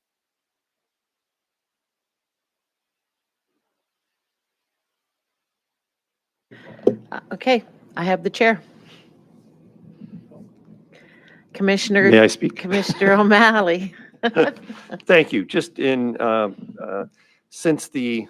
Okay, I have the chair. Commissioner. May I speak? Commissioner O'Malley. Thank you. Just since the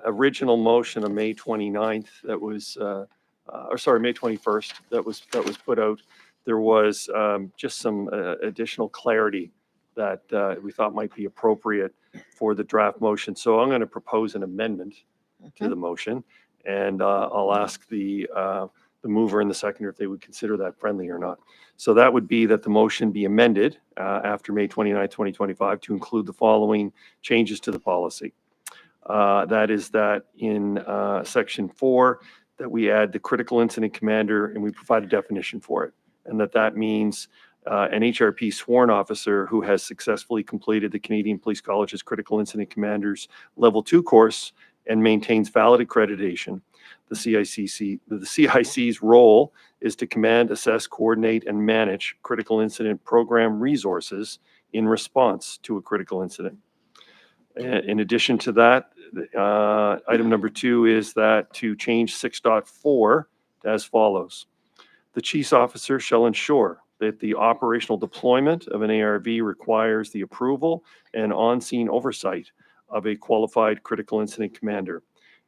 original motion of May 29th that was, May 21st that was put out, there was just some additional clarity that we thought might be appropriate for the draft motion. So I'm going to propose an amendment to the motion, and I'll ask the mover and the seconder if they would consider that friendly or not. So that would be that the motion be amended after May 29, 2025 to include the following changes to the policy. That is that in section 4, that we add the critical incident commander and we provide a definition for it. And that means an HRP sworn officer who has successfully completed the Canadian Police College's Critical Incident Commanders Level 2 course and maintains valid accreditation. The CIC's role is to command, assess, coordinate, and manage critical incident program resources in response to a critical incident. In addition to that, item number 2 is that to change 6.4 as follows. The chief's officer shall ensure that the operational deployment of an ARV requires the approval and on-scene oversight of a qualified critical incident commander.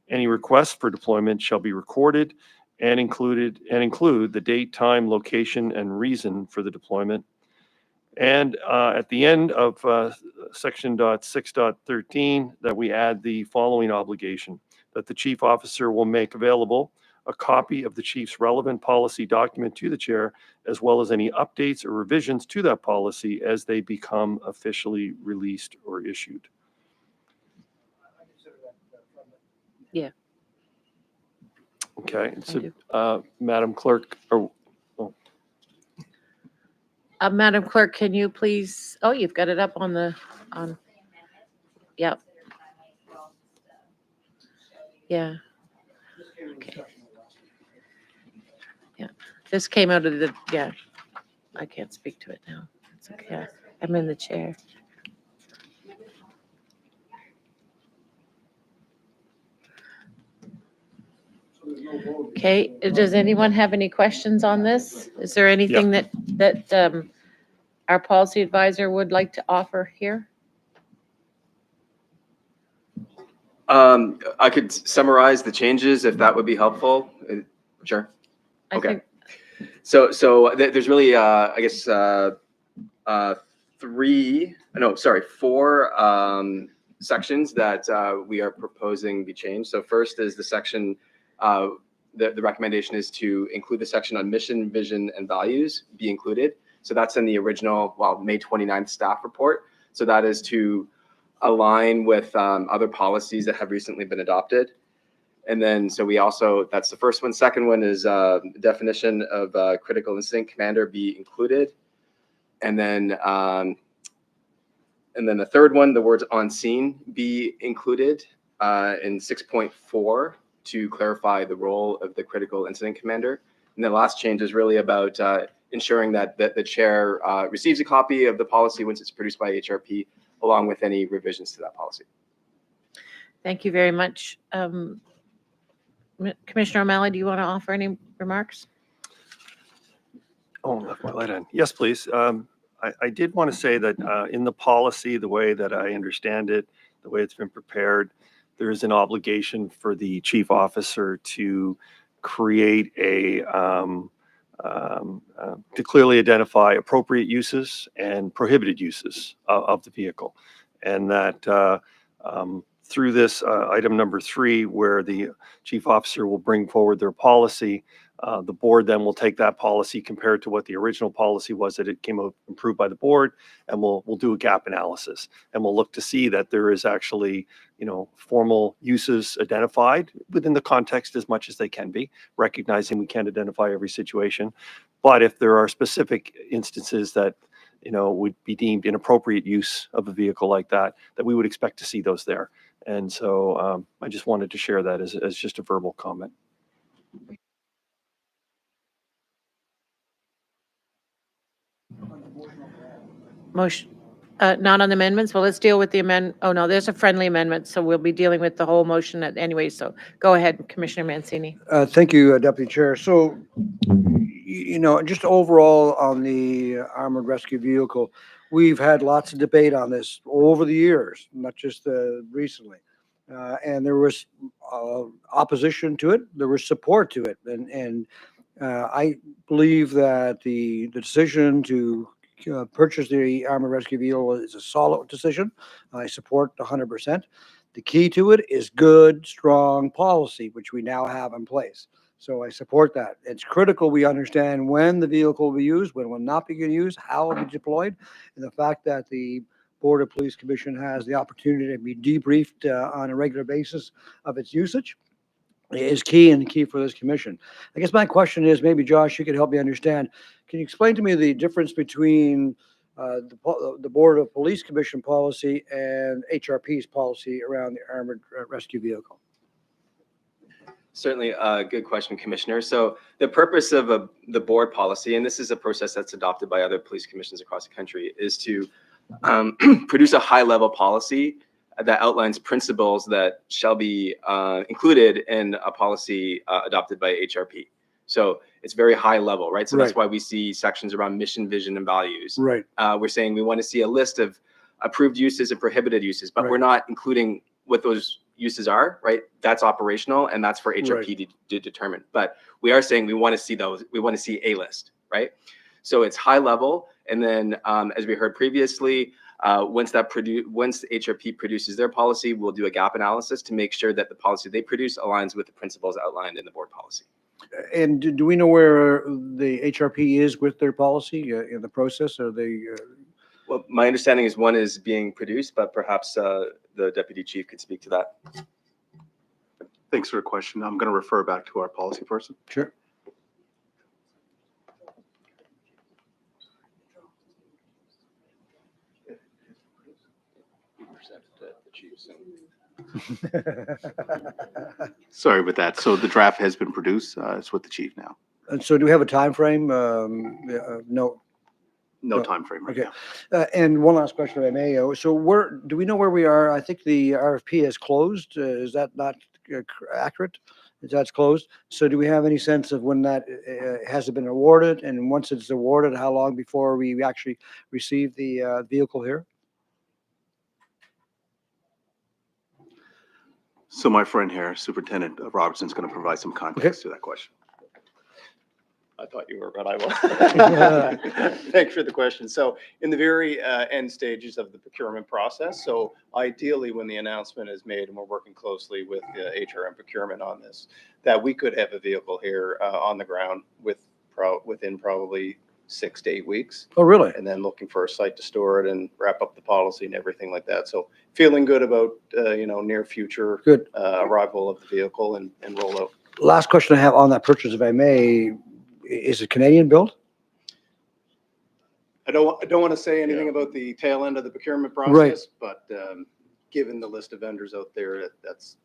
Any request for deployment shall be recorded and include the date, time, location, and reason for the deployment. And at the end of section .6.13, that we add the following obligation. that the chief officer will make available a copy of the chief's relevant policy document to the chair, as well as any updates or revisions to that policy as they become officially released or issued. Okay, so Madam Clerk, or Madam Clerk, can you please, oh, you've got it up yep. Yeah. Okay. Yeah, this came out of I can't speak to it now. It's okay. I'm in the chair. Okay, does anyone have any questions on this? Is there anything that our policy advisor would like to offer here? I could summarize the changes if that would be helpful. Sure. I Okay. think There's really, I guess, four sections that we are proposing be changed. So first is the section, the recommendation is to include the section on mission, vision, and values be included. So that's in the original, May 29th staff report. So that is to align with other policies that have recently been adopted. And then, so we also, that's the first one. Second one is definition of critical incident commander be included. And then the third one, the words on scene be included in 6.4 to clarify the role of the critical incident commander. And the last change is really about ensuring that the chair receives a copy of the policy once it's produced by HRP, along with any revisions to that policy. Thank you very much. Commissioner O'Malley, do you want to offer any remarks? oh, left my light on. Yes, please. I did want to say that in the policy, the way that I understand it, the way it's been prepared, there is an obligation for the chief officer to create to clearly identify appropriate uses and prohibited uses of the vehicle. And that through this item number 3, where the chief officer will bring forward their policy, the board then will take that policy compared to what the original policy was that it came out approved by the board, and we'll do a gap analysis, and we'll look to see that there is actually, formal uses identified within the context as much as they can be, recognizing we can't identify every situation. But if there are specific instances that, would be deemed inappropriate use of a vehicle like that, that we would expect to see those there. And so I just wanted to share that as just a verbal comment. Motion, not on the amendments. Well, let's deal with the amendment. Oh, no, there's a friendly amendment, so we'll be dealing with the whole motion anyway. So go ahead, Commissioner Mancini. Thank you, Deputy Chair. So, just overall on the armored rescue vehicle, we've had lots of debate on this over the years, not just recently. And there was opposition to it. There was support to it. And I believe that the decision to purchase the armored rescue vehicle is a solid decision. I support 100%. The key to it is good, strong policy, which we now have in place. So I support that. It's critical we understand when the vehicle will be used, when it will not be used, how it will be deployed, and the fact that the Board of Police Commission has the opportunity to be debriefed on a regular basis of its usage is key for this commission. I guess my question is, maybe Josh, you could help me understand. Can you explain to me the difference between the Board of Police Commission policy and HRP's policy around the armored rescue vehicle? Certainly a good question, Commissioner. So the purpose of the board policy, and this is a process that's adopted by other police commissions across the country, is to produce a high-level policy that outlines principles that shall be included in a policy adopted by HRP. So it's very high level, right? So that's why we see sections around mission, vision, and values. Right. We're saying we want to see a list of approved uses and prohibited uses, but we're not including what those uses are, right? That's operational, and that's for HRP to determine. But we are saying we want to see those. We want to see a list, right? So it's high level. And then, as we heard previously, Once HRP produces their policy, we'll do a gap analysis to make sure that the policy they produce aligns with the principles outlined in the board policy. And do we know where the HRP is with their policy in the process? Are they? Well, my understanding is one is being produced, but perhaps the deputy chief could speak to that. Thanks for the question. I'm going to refer back to our policy person. Sure. Sorry about that. So the draft has been produced. It's with the chief now. And so do we have a time frame? No. No No. time frame right Okay. now. And one last question, if I may. So do we know where we are? I think the RFP is closed. Is that not accurate? That's closed. So do we have any sense of when that has it been awarded? And once it's awarded, how long before we actually receive the vehicle here? So my friend here, Superintendent Robertson, is going to provide some context to that question. I thought you were, but I will. Thanks for the question. So in the very end stages of the procurement process, so ideally when the announcement is made, and we're working closely with the HRM procurement on this, that we could have a vehicle here on the ground within probably 6 to 8 weeks. Oh, really? And then looking for a site to store it and wrap up the policy and everything like that. So feeling good about, near future Good. arrival of the vehicle and rollout. Last question I have on that purchase, if I may, is it Canadian built? I don't want to say anything about the tail end of the procurement Right. process, but given the list of vendors out there, that's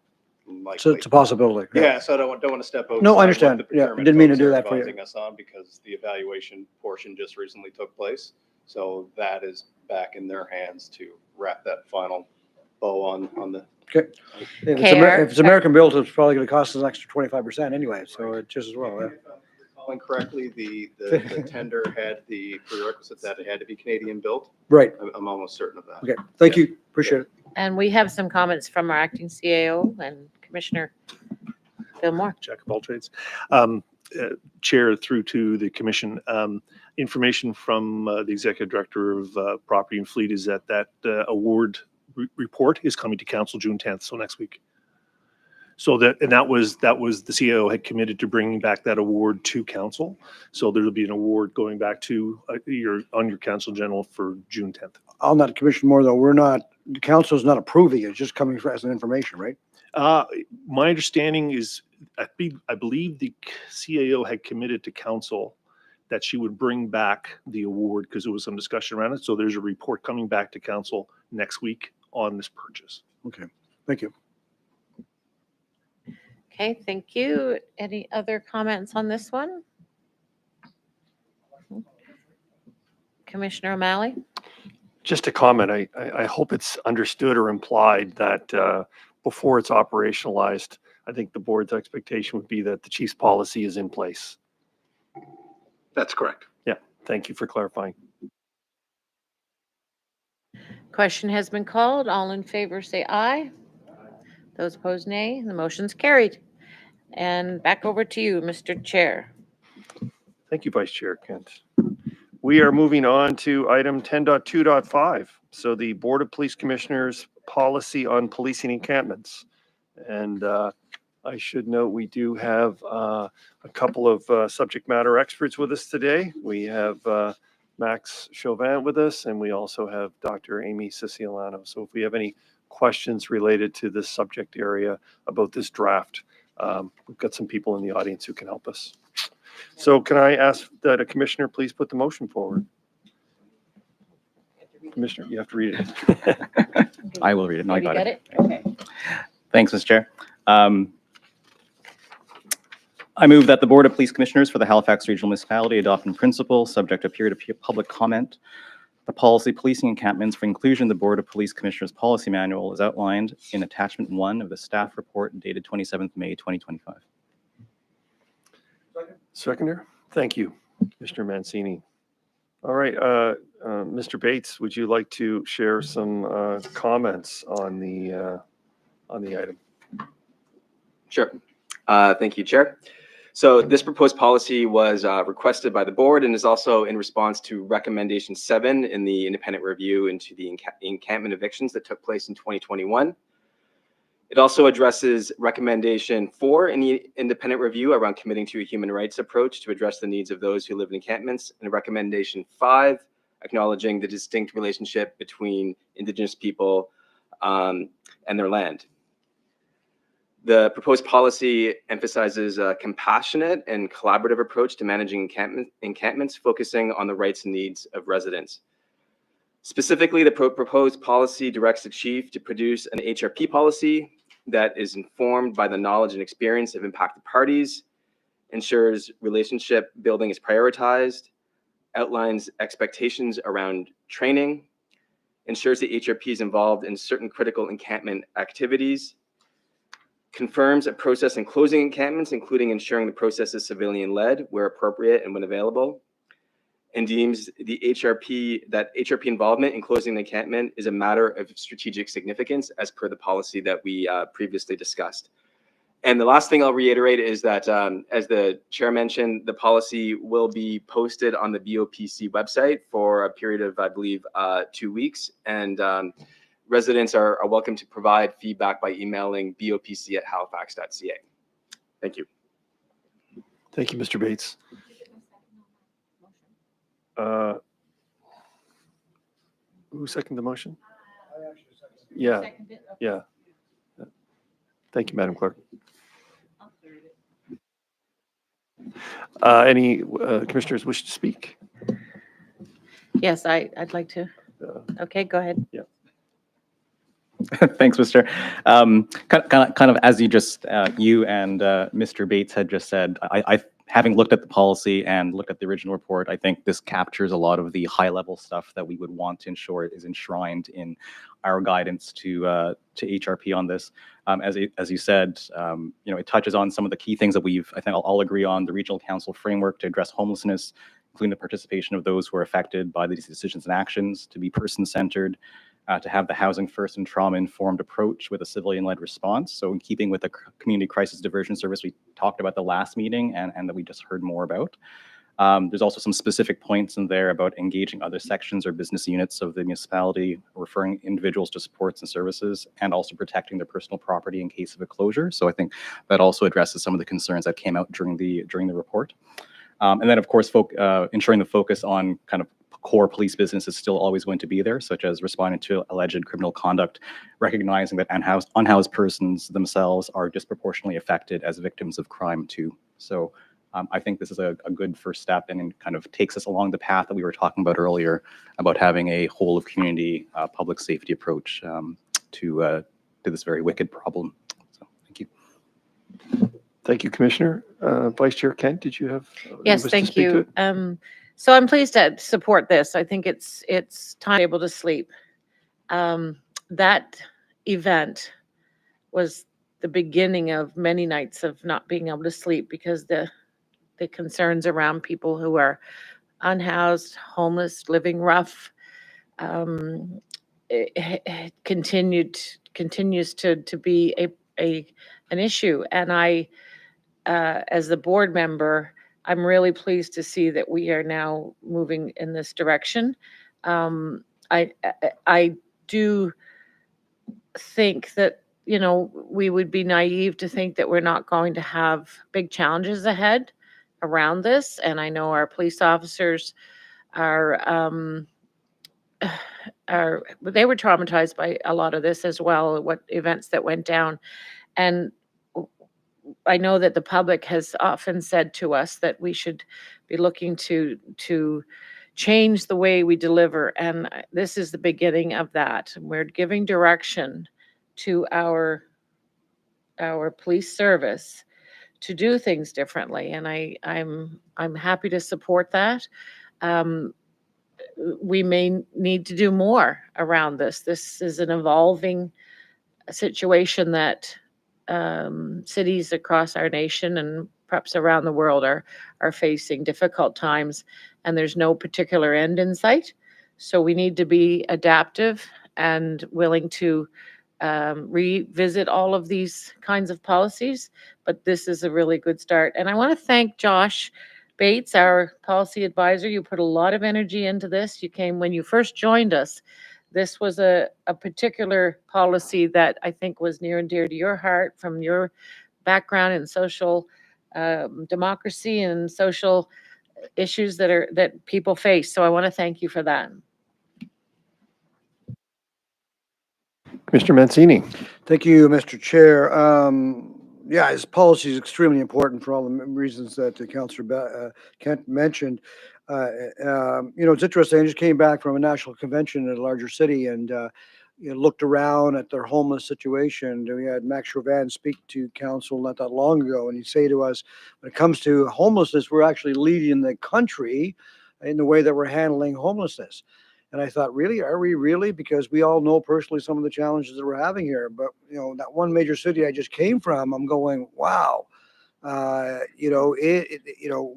likely. So it's a possibility. Yeah, so I don't want to step outside. No, I what understand. the Yeah, procurement didn't mean to folks do are that for you. advising us on, because the evaluation portion just recently took place. So that is back in their hands to wrap that final bow on the. Okay. If Care. it's American built, it's probably going to cost us an extra 25% anyway, so it's just as well. Yeah. If I'm recalling correctly, the tender had the prerequisites that it had to be Canadian built. Right. I'm almost certain of that. Okay. Thank you. Appreciate it. And we have some comments from our acting CAO and Commissioner Bill Moore. Jack of all trades. Chair through to the commission. Information from the Executive Director of Property and Fleet is that award report is coming to council June 10th, so next week. So that was the CAO had committed to bringing back that award to council. So there'll be an award going back to your council general for June 10th. On that, Commissioner Moore, though, the council is not approving it, it's just coming as an information, right? My understanding is, I believe the CAO had committed to council that she would bring back the award because there was some discussion around it. So there's a report coming back to council next week on this purchase. Okay, thank you. Okay, thank you. Any other comments on this one? Commissioner O'Malley? Just a comment. I hope it's understood or implied that before it's operationalized, I think the board's expectation would be that the chief's policy is in place. That's correct. Yeah, thank you for clarifying. Question has been called. All in favor, say aye. Those opposed, nay. The motion's carried. And back over to you, Mr. Chair. Thank you, Vice Chair Kent. We are moving on to item 10.2.5. So the Board of Police Commissioners policy on policing encampments. And I should note we do have a couple of subject matter experts with us today. We have Max Chauvin with us, and we also have Dr. Amy Siciliano. So if we have any questions related to this subject area about this draft, we've got some people in the audience who can help us. So can I ask that a commissioner please put the motion forward? Commissioner, you have to read it. I will read it. No, I You got got it. it? Okay. Thanks, Mr. Chair. I move that the Board of Police Commissioners for the Halifax Regional Municipality adopt in principle, subject to a period of public comment, the policy policing encampments for inclusion in the Board of Police Commissioners Policy Manual is outlined in Attachment 1 of the staff report dated 27th May 2025. Seconder? Thank you, Mr. Mancini. All right, Mr. Bates, would you like to share some comments on the item? Sure. Thank you, Chair. So this proposed policy was requested by the board and is also in response to recommendation 7 in the independent review into the encampment evictions that took place in 2021. It also addresses recommendation 4 in the independent review around committing to a human rights approach to address the needs of those who live in encampments, and recommendation 5 acknowledging the distinct relationship between Indigenous people and their land. The proposed policy emphasizes a compassionate and collaborative approach to managing encampments, focusing on the rights and needs of residents. Specifically, the proposed policy directs the chief to produce an HRP policy that is informed by the knowledge and experience of impacted parties, ensures relationship building is prioritized, outlines expectations around training, ensures the HRP is involved in certain critical encampment activities, confirms a process in closing encampments, including ensuring the process is civilian-led where appropriate and when available, and deems the HRP involvement in closing the encampment is a matter of strategic significance as per the policy that we previously discussed. And the last thing I'll reiterate is that, as the chair mentioned, the policy will be posted on the BOPC website for a period of, I believe, 2 weeks. And residents are welcome to provide feedback by emailing bopc@halifax.ca. Thank you. Thank you, Mr. Bates. Who seconded the motion? Yeah, yeah. Thank you, Madam Clerk. Any commissioners wish to speak? Yes, I'd like to. Okay, go ahead. Yeah. Thanks, Mr. Kind of as you just, you and Mr. Bates had just said, I having looked at the policy and looked at the original report, I think this captures a lot of the high-level stuff that we would want to ensure is enshrined in our guidance to HRP on this. As you said, it touches on some of the key things that I think I'll agree on: the regional council framework to address homelessness, including the participation of those who are affected by these decisions and actions, to be person-centered, to have the housing first and trauma-informed approach with a civilian-led response. So in keeping with the community crisis diversion service we talked about the last meeting and that we just heard more about. There's also some specific points in there about engaging other sections or business units of the municipality, referring individuals to supports and services, and also protecting their personal property in case of a closure. So I think that also addresses some of the concerns that came out during the report. And then, of course, ensuring the focus on kind of core police business is still always going to be there, such as responding to alleged criminal conduct, recognizing that unhoused persons themselves are disproportionately affected as victims of crime too. So I think this is a good first step, and it kind of takes us along the path that we were talking about earlier about having a whole of community public safety approach to this very wicked problem. So thank you. Thank you, Commissioner. Vice Chair Kent, did you have? Yes, thank you. So I'm pleased to support this. I think it's time to be able to sleep. That event was the beginning of many nights of not being able to sleep because the concerns around people who are unhoused, homeless, living rough, it continues to be an issue. And I, as the board member, I'm really pleased to see that we are now moving in this direction. I do think that, we would be naive to think that we're not going to have big challenges ahead around this. And I know our police officers they were traumatized by a lot of this as well, what events that went down. And I know that the public has often said to us that we should be looking to change the way we deliver, and this is the beginning of that. We're giving direction to our police service to do things differently, and I'm happy to support that. We may need to do more around this. This is an evolving situation that cities across our nation and perhaps around the world are facing difficult times, and there's no particular end in sight. So we need to be adaptive and willing to revisit all of these kinds of policies, but this is a really good start. And I want to thank Josh Bates, our policy advisor. You put a lot of energy into this. You came when you first joined us. This was a particular policy that I think was near and dear to your heart from your background in social democracy and social issues that people face. So I want to thank you for that. Commissioner Mancini. Thank you, Mr. Chair. Yeah, his policy is extremely important for all the reasons that Councillor Kent mentioned. It's interesting. I just came back from a national convention in a larger city and looked around at their homeless situation. We had Max Chauvin speak to council not that long ago, and he'd say to us, when it comes to homelessness, we're actually leading the country in the way that we're handling homelessness. And I thought, really, are we really? Because we all know personally some of the challenges that we're having here. But, that one major city I just came from, I'm going, wow.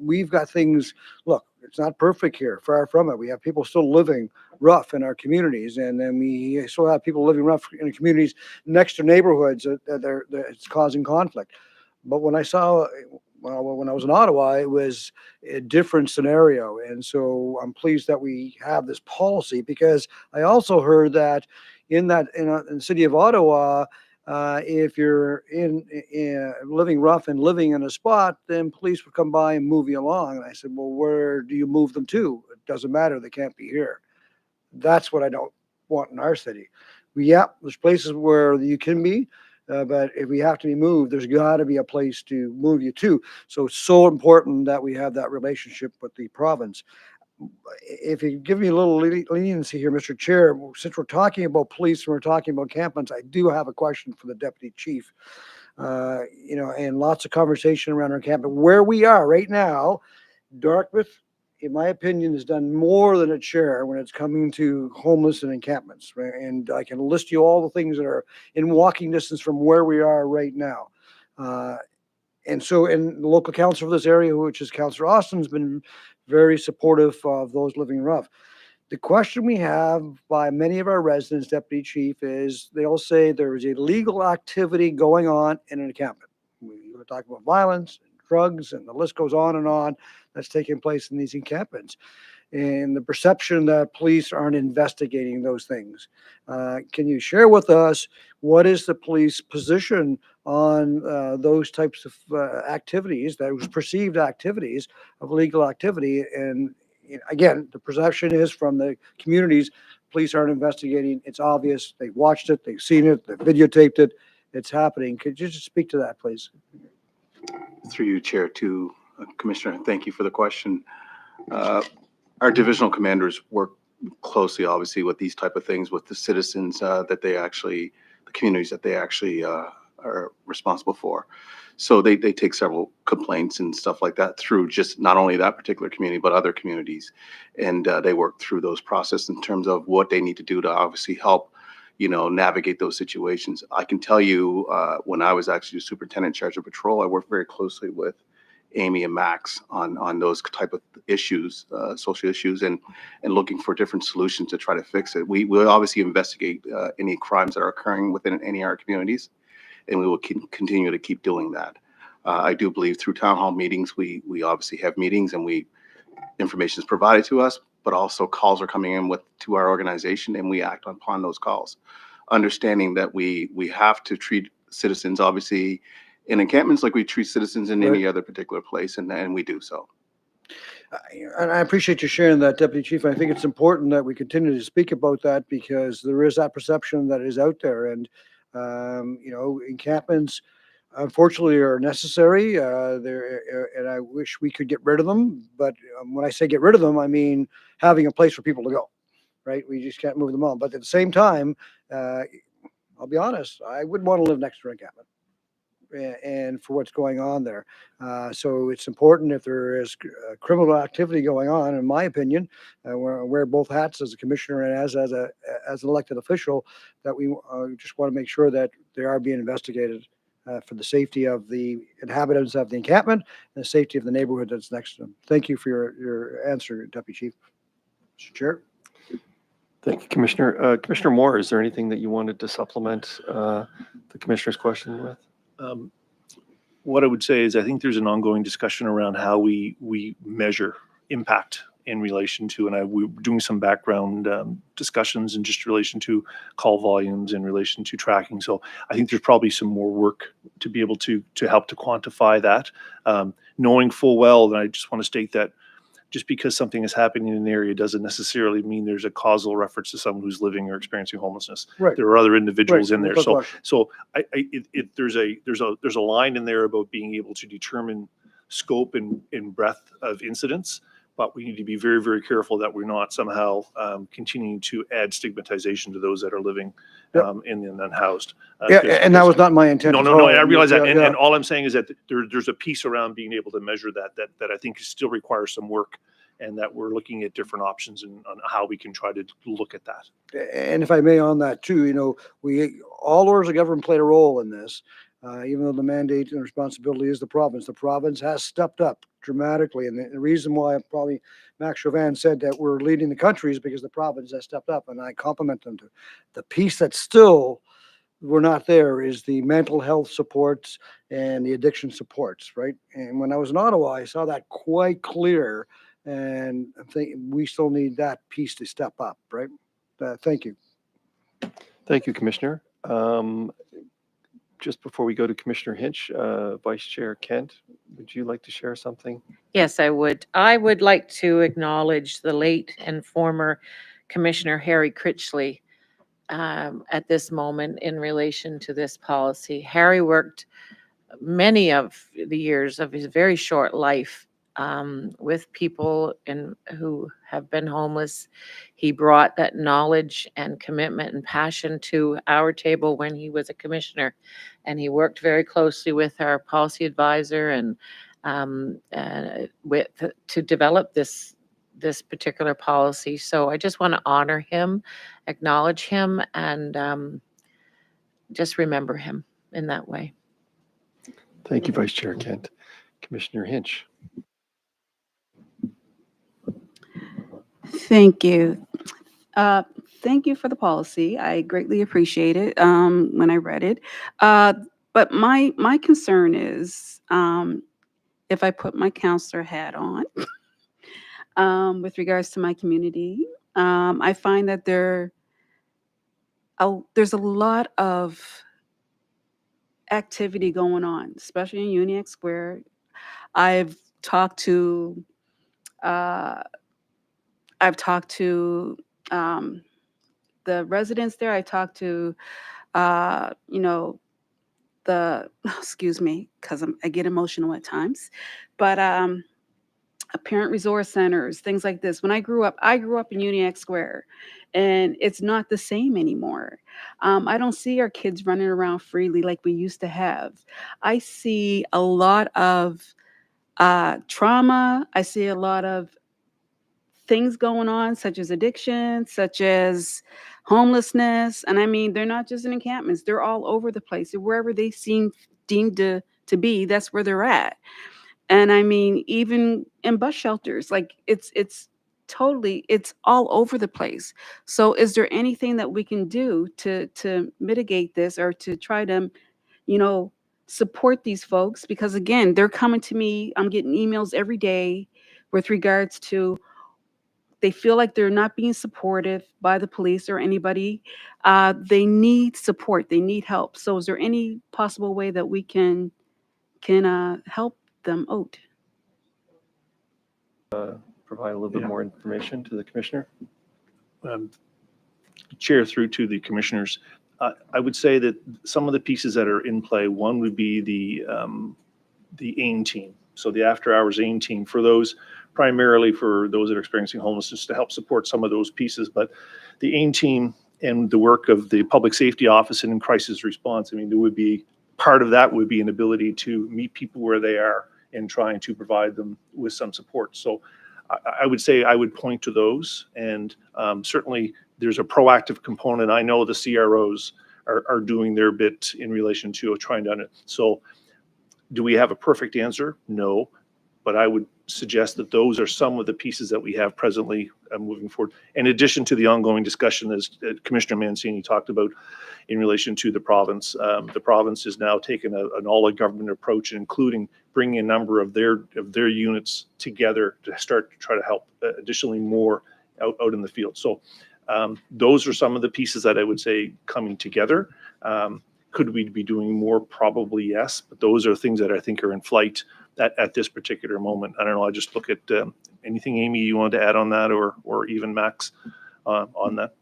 We've got things, look, it's not perfect here, far from it. We have people still living rough in our communities. And then we still have people living rough in the communities next to neighborhoods that it's causing conflict. But when I saw, when I was in Ottawa, it was a different scenario. And so I'm pleased that we have this policy, because I also heard that in the city of Ottawa, if you're living rough and living in a spot, then police would come by and move you along. And I said, well, where do you move them to? It doesn't matter. They can't be here. That's what I don't want in our city. There's places where you can be, but if we have to be moved, there's got to be a place to move you to. So it's so important that we have that relationship with the province. If you give me a little leniency here, Mr. Chair, since we're talking about police and we're talking about encampments, I do have a question for the deputy chief. And lots of conversation around our encampment. Where we are right now, Dartmouth, in my opinion, has done more than its share when it's coming to homeless and encampments. Right? And I can list you all the things that are in walking distance from where we are right now. And so, the local council for this area, which is Councillor Austin, has been very supportive of those living rough. The question we have by many of our residents, Deputy Chief, is they'll say there is illegal activity going on in an encampment. We're talking about violence, and drugs, and the list goes on and on that's taking place in these encampments. And the perception that police aren't investigating those things. Can you share with us what is the police position on those types of activities, those perceived activities of illegal activity? And again, the perception is from the communities, police aren't investigating. It's obvious. They've watched it. They've seen it. They've videotaped it. It's happening. Could you just speak to that, please? Through you, Chair, to Commissioner, thank you for the question. Our divisional commanders work closely, obviously, with these type of things, with the citizens the communities that they actually are responsible for. So they take several complaints and stuff like that through just not only that particular community, but other communities. And they work through those processes in terms of what they need to do to obviously help, navigate those situations. I can tell you, when I was actually superintendent in charge of patrol, I worked very closely with Amy and Max on those type of issues, social issues, and looking for different solutions to try to fix it. We will obviously investigate any crimes that are occurring within any of our communities, and we will continue to keep doing that. I do believe through town hall meetings, we obviously have meetings and information is provided to us, but also calls are coming in to our organization, and we act upon those calls, understanding that we have to treat citizens obviously in encampments like we treat citizens in any other particular place, and we do so. And I appreciate you sharing that, Deputy Chief. I think it's important that we continue to speak about that, because there is that perception that is out there. And, encampments, unfortunately, are necessary. And I wish we could get rid of them. But when I say get rid of them, I mean having a place for people to go, right? We just can't move them on. But at the same time, I'll be honest, I wouldn't want to live next to an encampment. And for what's going on there. So it's important, if there is criminal activity going on, in my opinion, wear both hats as a commissioner and as an elected official, that we just want to make sure that they are being investigated for the safety of the inhabitants of the encampment and the safety of the neighborhood that's next to them. Thank you for your answer, Deputy Chief. Mr. Chair. Thank you, Commissioner. Commissioner Moore, is there anything that you wanted to supplement the commissioner's question with? What I would say is I think there's an ongoing discussion around how we measure impact in relation to, and we're doing some background discussions in just relation to call volumes in relation to tracking. So I think there's probably some more work to be able to help to quantify that. Knowing full well, and I just want to state that just because something is happening in an area doesn't necessarily mean there's a causal reference to someone who's living or experiencing homelessness. Right. There are other individuals Right, in there. no So question. so there's a line in there about being able to determine scope and breadth of incidents, but we need to be very, very careful that we're not somehow continuing to add stigmatization to those that are living in the unhoused. Yeah, and that was not my intent No, at no, no, all. I realize that. Yeah, And, yeah. and all I'm saying is that there's a piece around being able to measure that I think still requires some work, and that we're looking at different options and on how we can try to look at that. And if I may on that too, all orders of government played a role in this. Even though the mandate and responsibility is the province has stepped up dramatically. And the reason why probably Max Chauvin said that we're leading the country is because the province has stepped up, and I compliment them to. The piece that still we're not there is the mental health supports and the addiction supports, right? And when I was in Ottawa, I saw that quite clear, and I think we still need that piece to step up, right? Thank you. Thank you, Commissioner. Just before we go to Commissioner Hinch, Vice Chair Kent, would you like to share something? Yes, I would. I would like to acknowledge the late and former Commissioner Harry Critchley at this moment in relation to this policy. Harry worked many of the years of his very short life with people who have been homeless. He brought that knowledge and commitment and passion to our table when he was a commissioner, and he worked very closely with our policy advisor and to develop this particular policy. So I just want to honor him, acknowledge him, and just remember him in that way. Thank you, Vice Chair Kent. Commissioner Hinch. Thank you. Thank you for the policy. I greatly appreciate it when I read it. But my concern is if I put my counselor hat on with regards to my community, I find that there's a lot of activity going on, especially in Uniacke Square. I've talked to the residents there. I talked to, excuse me, because I get emotional at times, but parent resource centers, things like this. When I grew up in Uniacke Square, and it's not the same anymore. I don't see our kids running around freely like we used to have. I see a lot of trauma. I see a lot of things going on, such as addiction, such as homelessness. And I mean, they're not just in encampments, they're all over the place. Wherever they seem deemed to be, that's where they're at. And I mean, even in bus shelters, like it's all over the place. So is there anything that we can do to mitigate this or to try to, support these folks? Because again, they're coming to me, I'm getting emails every day with regards to they feel like they're not being supported by the police or anybody. They need support. They need help. So is there any possible way that we can help them out? Provide a little bit more information to the commissioner. Chair, through to the commissioners, I would say that some of the pieces that are in play, one would be the AIM team. So the after hours AIM team for those, primarily for those that are experiencing homelessness, to help support some of those pieces. But the AIM team and the work of the public safety office and in crisis response, I mean, there would be part of that would be an ability to meet people where they are and trying to provide them with some support. So I would say I would point to those, and certainly there's a proactive component. I know the CROs are doing their bit in relation to trying to. So do we have a perfect answer? No, but I would suggest that those are some of the pieces that we have presently moving forward. In addition to the ongoing discussion, as Commissioner Mancini talked about, in relation to the province. The province has now taken an all-of-government approach, including bringing a number of their units together to start to try to help additionally more out in the field. So those are some of the pieces that I would say coming together. Could we be doing more? Probably yes, but those are things that I think are in flight at this particular moment. I don't know, I just look at anything, Amy, you want to add on that, or even Max on that?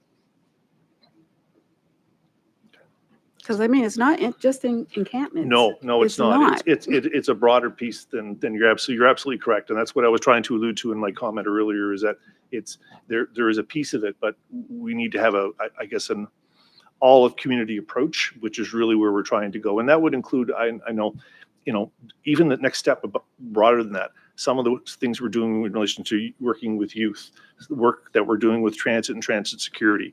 Because I mean, it's not just in encampments. No, it's It's not. not. It's a broader piece than you're absolutely correct. And that's what I was trying to allude to in my comment earlier, is that it's there is a piece of it, but we need to have I guess an all of community approach, which is really where we're trying to go. And that would include, I know, even the next step broader than that, some of the things we're doing in relation to working with youth, the work that we're doing with transit and transit security.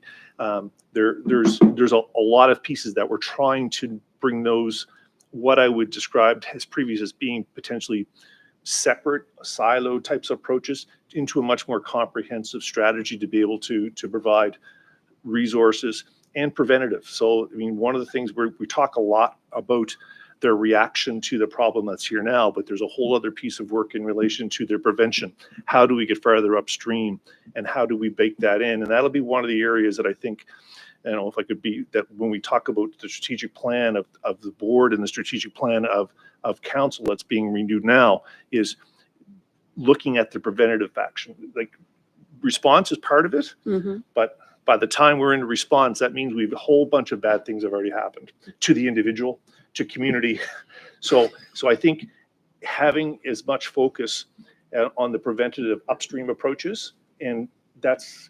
There's a lot of pieces that we're trying to bring those, what I would describe as previous as being potentially separate, silo types of approaches, into a much more comprehensive strategy to be able to provide resources and preventative. So, I mean, one of the things we talk a lot about their reaction to the problem that's here now, but there's a whole other piece of work in relation to their prevention. How do we get farther upstream, and how do we bake that in? And that'll be one of the areas that I think, if I could be, that when we talk about the strategic plan of the board and the strategic plan of council that's being renewed now, is looking at the preventative action. Like, response is part of it, but by the time we're in response, that means we've a whole bunch of bad things have already happened to the individual, to community. So I think having as much focus on the preventative upstream approaches, and that's,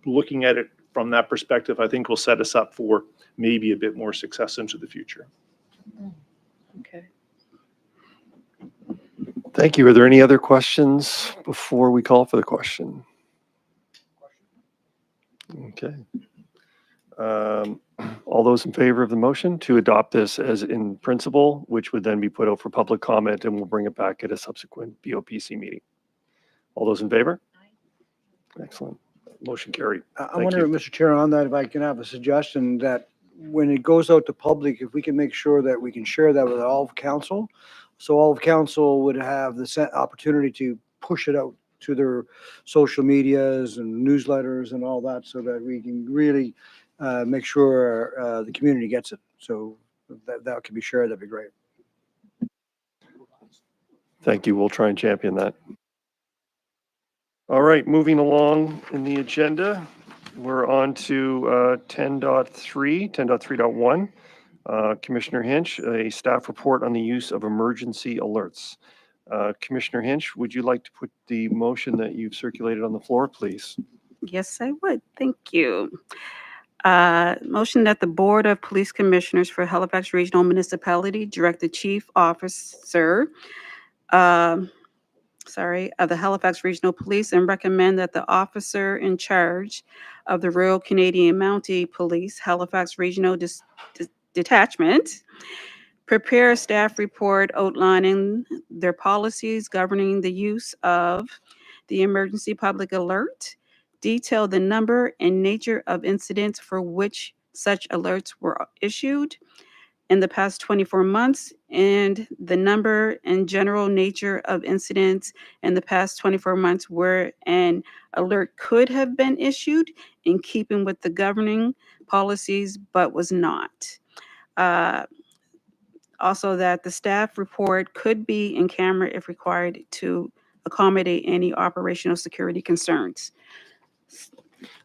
looking at it from that perspective, I think will set us up for maybe a bit more success into the future. Okay. Thank you. Are there any other questions before we call for the question? Okay. All those in favor of the motion to adopt this as in principle, which would then be put out for public comment, and we'll bring it back at a subsequent BOPC meeting. All those in favor? Excellent. Motion carried. I wonder, Mr. Chair, on that, if I can have a suggestion that when it goes out to public, if we can make sure that we can share that with all of council, so all of council would have the opportunity to push it out to their social medias and newsletters and all that, so that we can really make sure the community gets it. So that can be shared, that'd be great. Thank you. We'll try and champion that. All right, moving along in the agenda, we're on to 10.3.1. Commissioner Hinch, a staff report on the use of emergency alerts. Commissioner Hinch, would you like to put the motion that you've circulated on the floor, please? Yes, I would. Thank you. Motion that the Board of Police Commissioners for Halifax Regional Municipality direct the Chief Officer of the Halifax Regional Police and recommend that the officer in charge of the Royal Canadian Mounted Police Halifax Regional Detachment prepare a staff report outlining their policies governing the use of the emergency public alert, detail the number and nature of incidents for which such alerts were issued in the past 24 months, and the number and general nature of incidents in the past 24 months where an alert could have been issued in keeping with the governing policies but was not. Also, that the staff report could be in camera if required to accommodate any operational security concerns.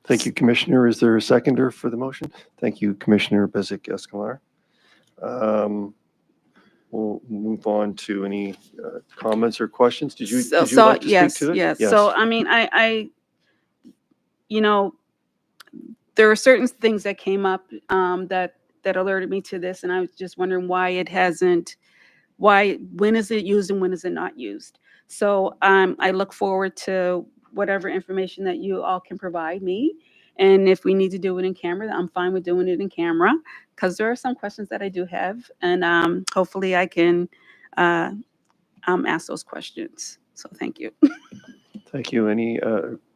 Thank you, Commissioner. Is there a seconder for the motion? Thank you, Commissioner Bezic-Escalard. We'll move on to any comments or questions. Did you like to speak to it? Yes. So, I mean, I there are certain things that came up that alerted me to this, and I was just wondering why it hasn't, when is it used and when is it not used? So I look forward to whatever information that you all can provide me. And if we need to do it in camera, I'm fine with doing it in camera, because there are some questions that I do have, and hopefully I can ask those questions. So thank you. Thank you. Any,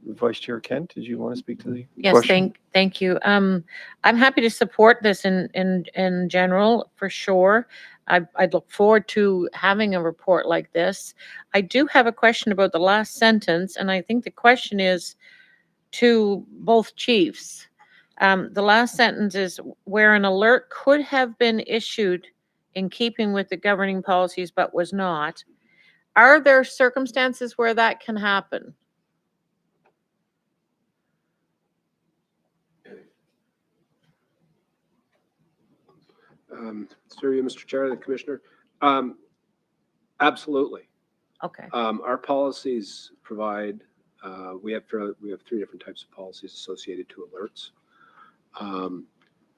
Vice Chair Kent, did you want to speak to the Yes, question? thank you. I'm happy to support this in general, for sure. I'd look forward to having a report like this. I do have a question about the last sentence, and I think the question is to both chiefs. The last sentence is where an alert could have been issued in keeping with the governing policies but was not. Are there circumstances where that can happen? Through you, Mr. Chair, the Commissioner. Absolutely. Okay. Our policies provide, we have 3 different types of policies associated to alerts.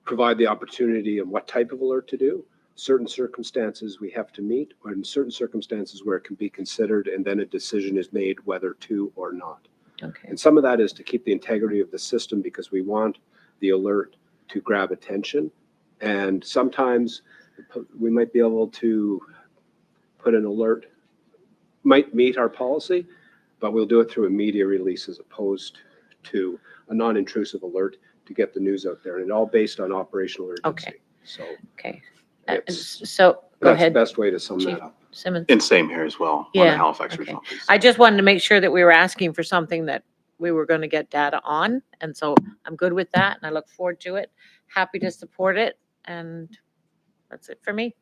Provide the opportunity of what type of alert to do. Certain circumstances we have to meet, or in certain circumstances where it can be considered, and then a decision is made whether to or not. Okay. And some of that is to keep the integrity of the system because we want the alert to grab attention. And sometimes we might be able to put an alert, might meet our policy, but we'll do it through a media release as opposed to a non-intrusive alert to get the news out there. And it all based on operational urgency. Okay. So Okay. it's- So go that's the ahead, best way to sum Chief that up. Simmons. And same here as well on Yeah, the Halifax okay. Regional Police. I just wanted to make sure that we were asking for something that we were going to get data on. And so I'm good with that and I look forward to it. Happy to support it. And that's it for me.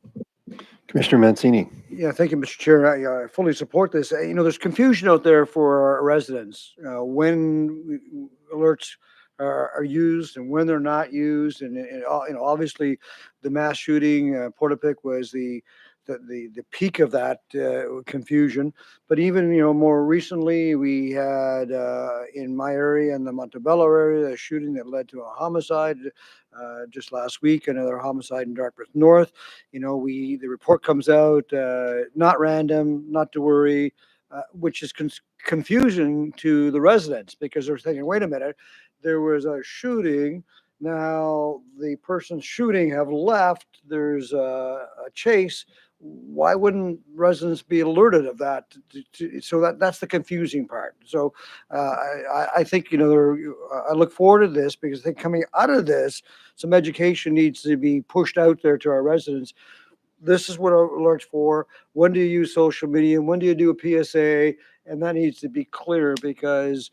Commissioner Mancini. Yeah, thank you, Mr. Chair. I fully support this. There's confusion out there for our residents when alerts are used and when they're not used. And obviously, the mass shooting, Portapic was the peak of that confusion. But even more recently, we had in my area, in the Montebello area, a shooting that led to a homicide. Just last week, another homicide in Dartmouth North. The report comes out, not random, not to worry, which is confusing to the residents because they're thinking, wait a minute, there was a shooting. Now the person shooting have left. There's a chase. Why wouldn't residents be alerted of that? So that's the confusing part. So I think, I look forward to this because I think coming out of this, some education needs to be pushed out there to our residents. This is what alerts for. When do you use social media? When do you do a PSA? And that needs to be clear because,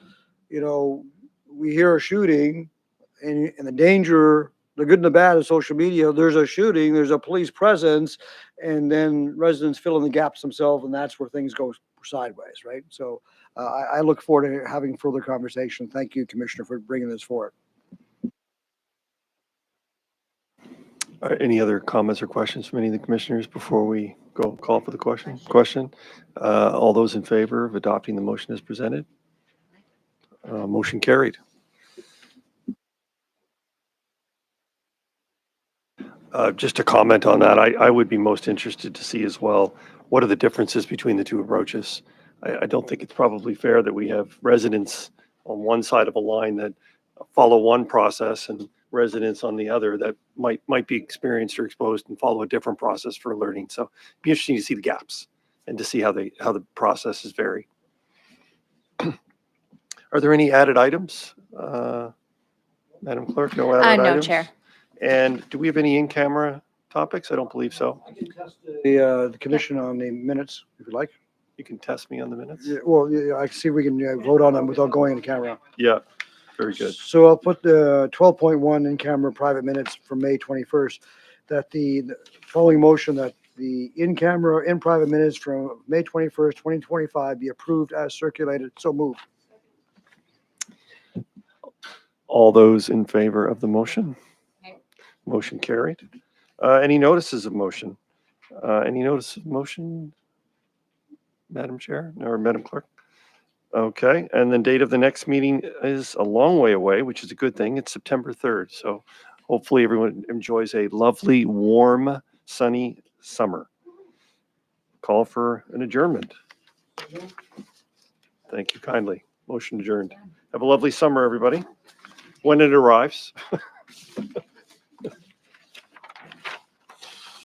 we hear a shooting and the danger, the good and the bad of social media. There's a shooting, there's a police presence, and then residents fill in the gaps themselves, and that's where things go sideways, right? So I look forward to having further conversation. Thank you, Commissioner, for bringing this forward. Any other comments or questions from any of the commissioners before we go call for the question? All those in favor of adopting the motion as presented? Motion carried. Just to comment on that, I would be most interested to see as well, what are the differences between the two approaches? I don't think it's probably fair that we have residents on one side of a line that follow one process and residents on the other that might be experienced or exposed and follow a different process for alerting. So it'd be interesting to see the gaps and to see how the processes vary. Are there any added items? Madam Clerk, no added No, items? Chair. And do we have any in-camera topics? I don't believe so. The commission on the minutes, if you like. You can test me on the minutes? Yeah, well, yeah, I can see if we can vote on them without going in the camera. Yeah, very good. So I'll put the 12.1 in camera private minutes from May 21st, that the following motion that the in camera, in private minutes from May 21st, 2025 be approved as circulated. So moved. All those in favor of the motion? Motion carried. Any notices of motion? Any notice of motion, Madam Chair or Madam Clerk? Okay, and the date of the next meeting is a long way away, which is a good thing. It's September 3rd. So hopefully everyone enjoys a lovely, warm, sunny summer. Call for an adjournment. Thank you kindly. Motion adjourned. Have a lovely summer, everybody. When it arrives.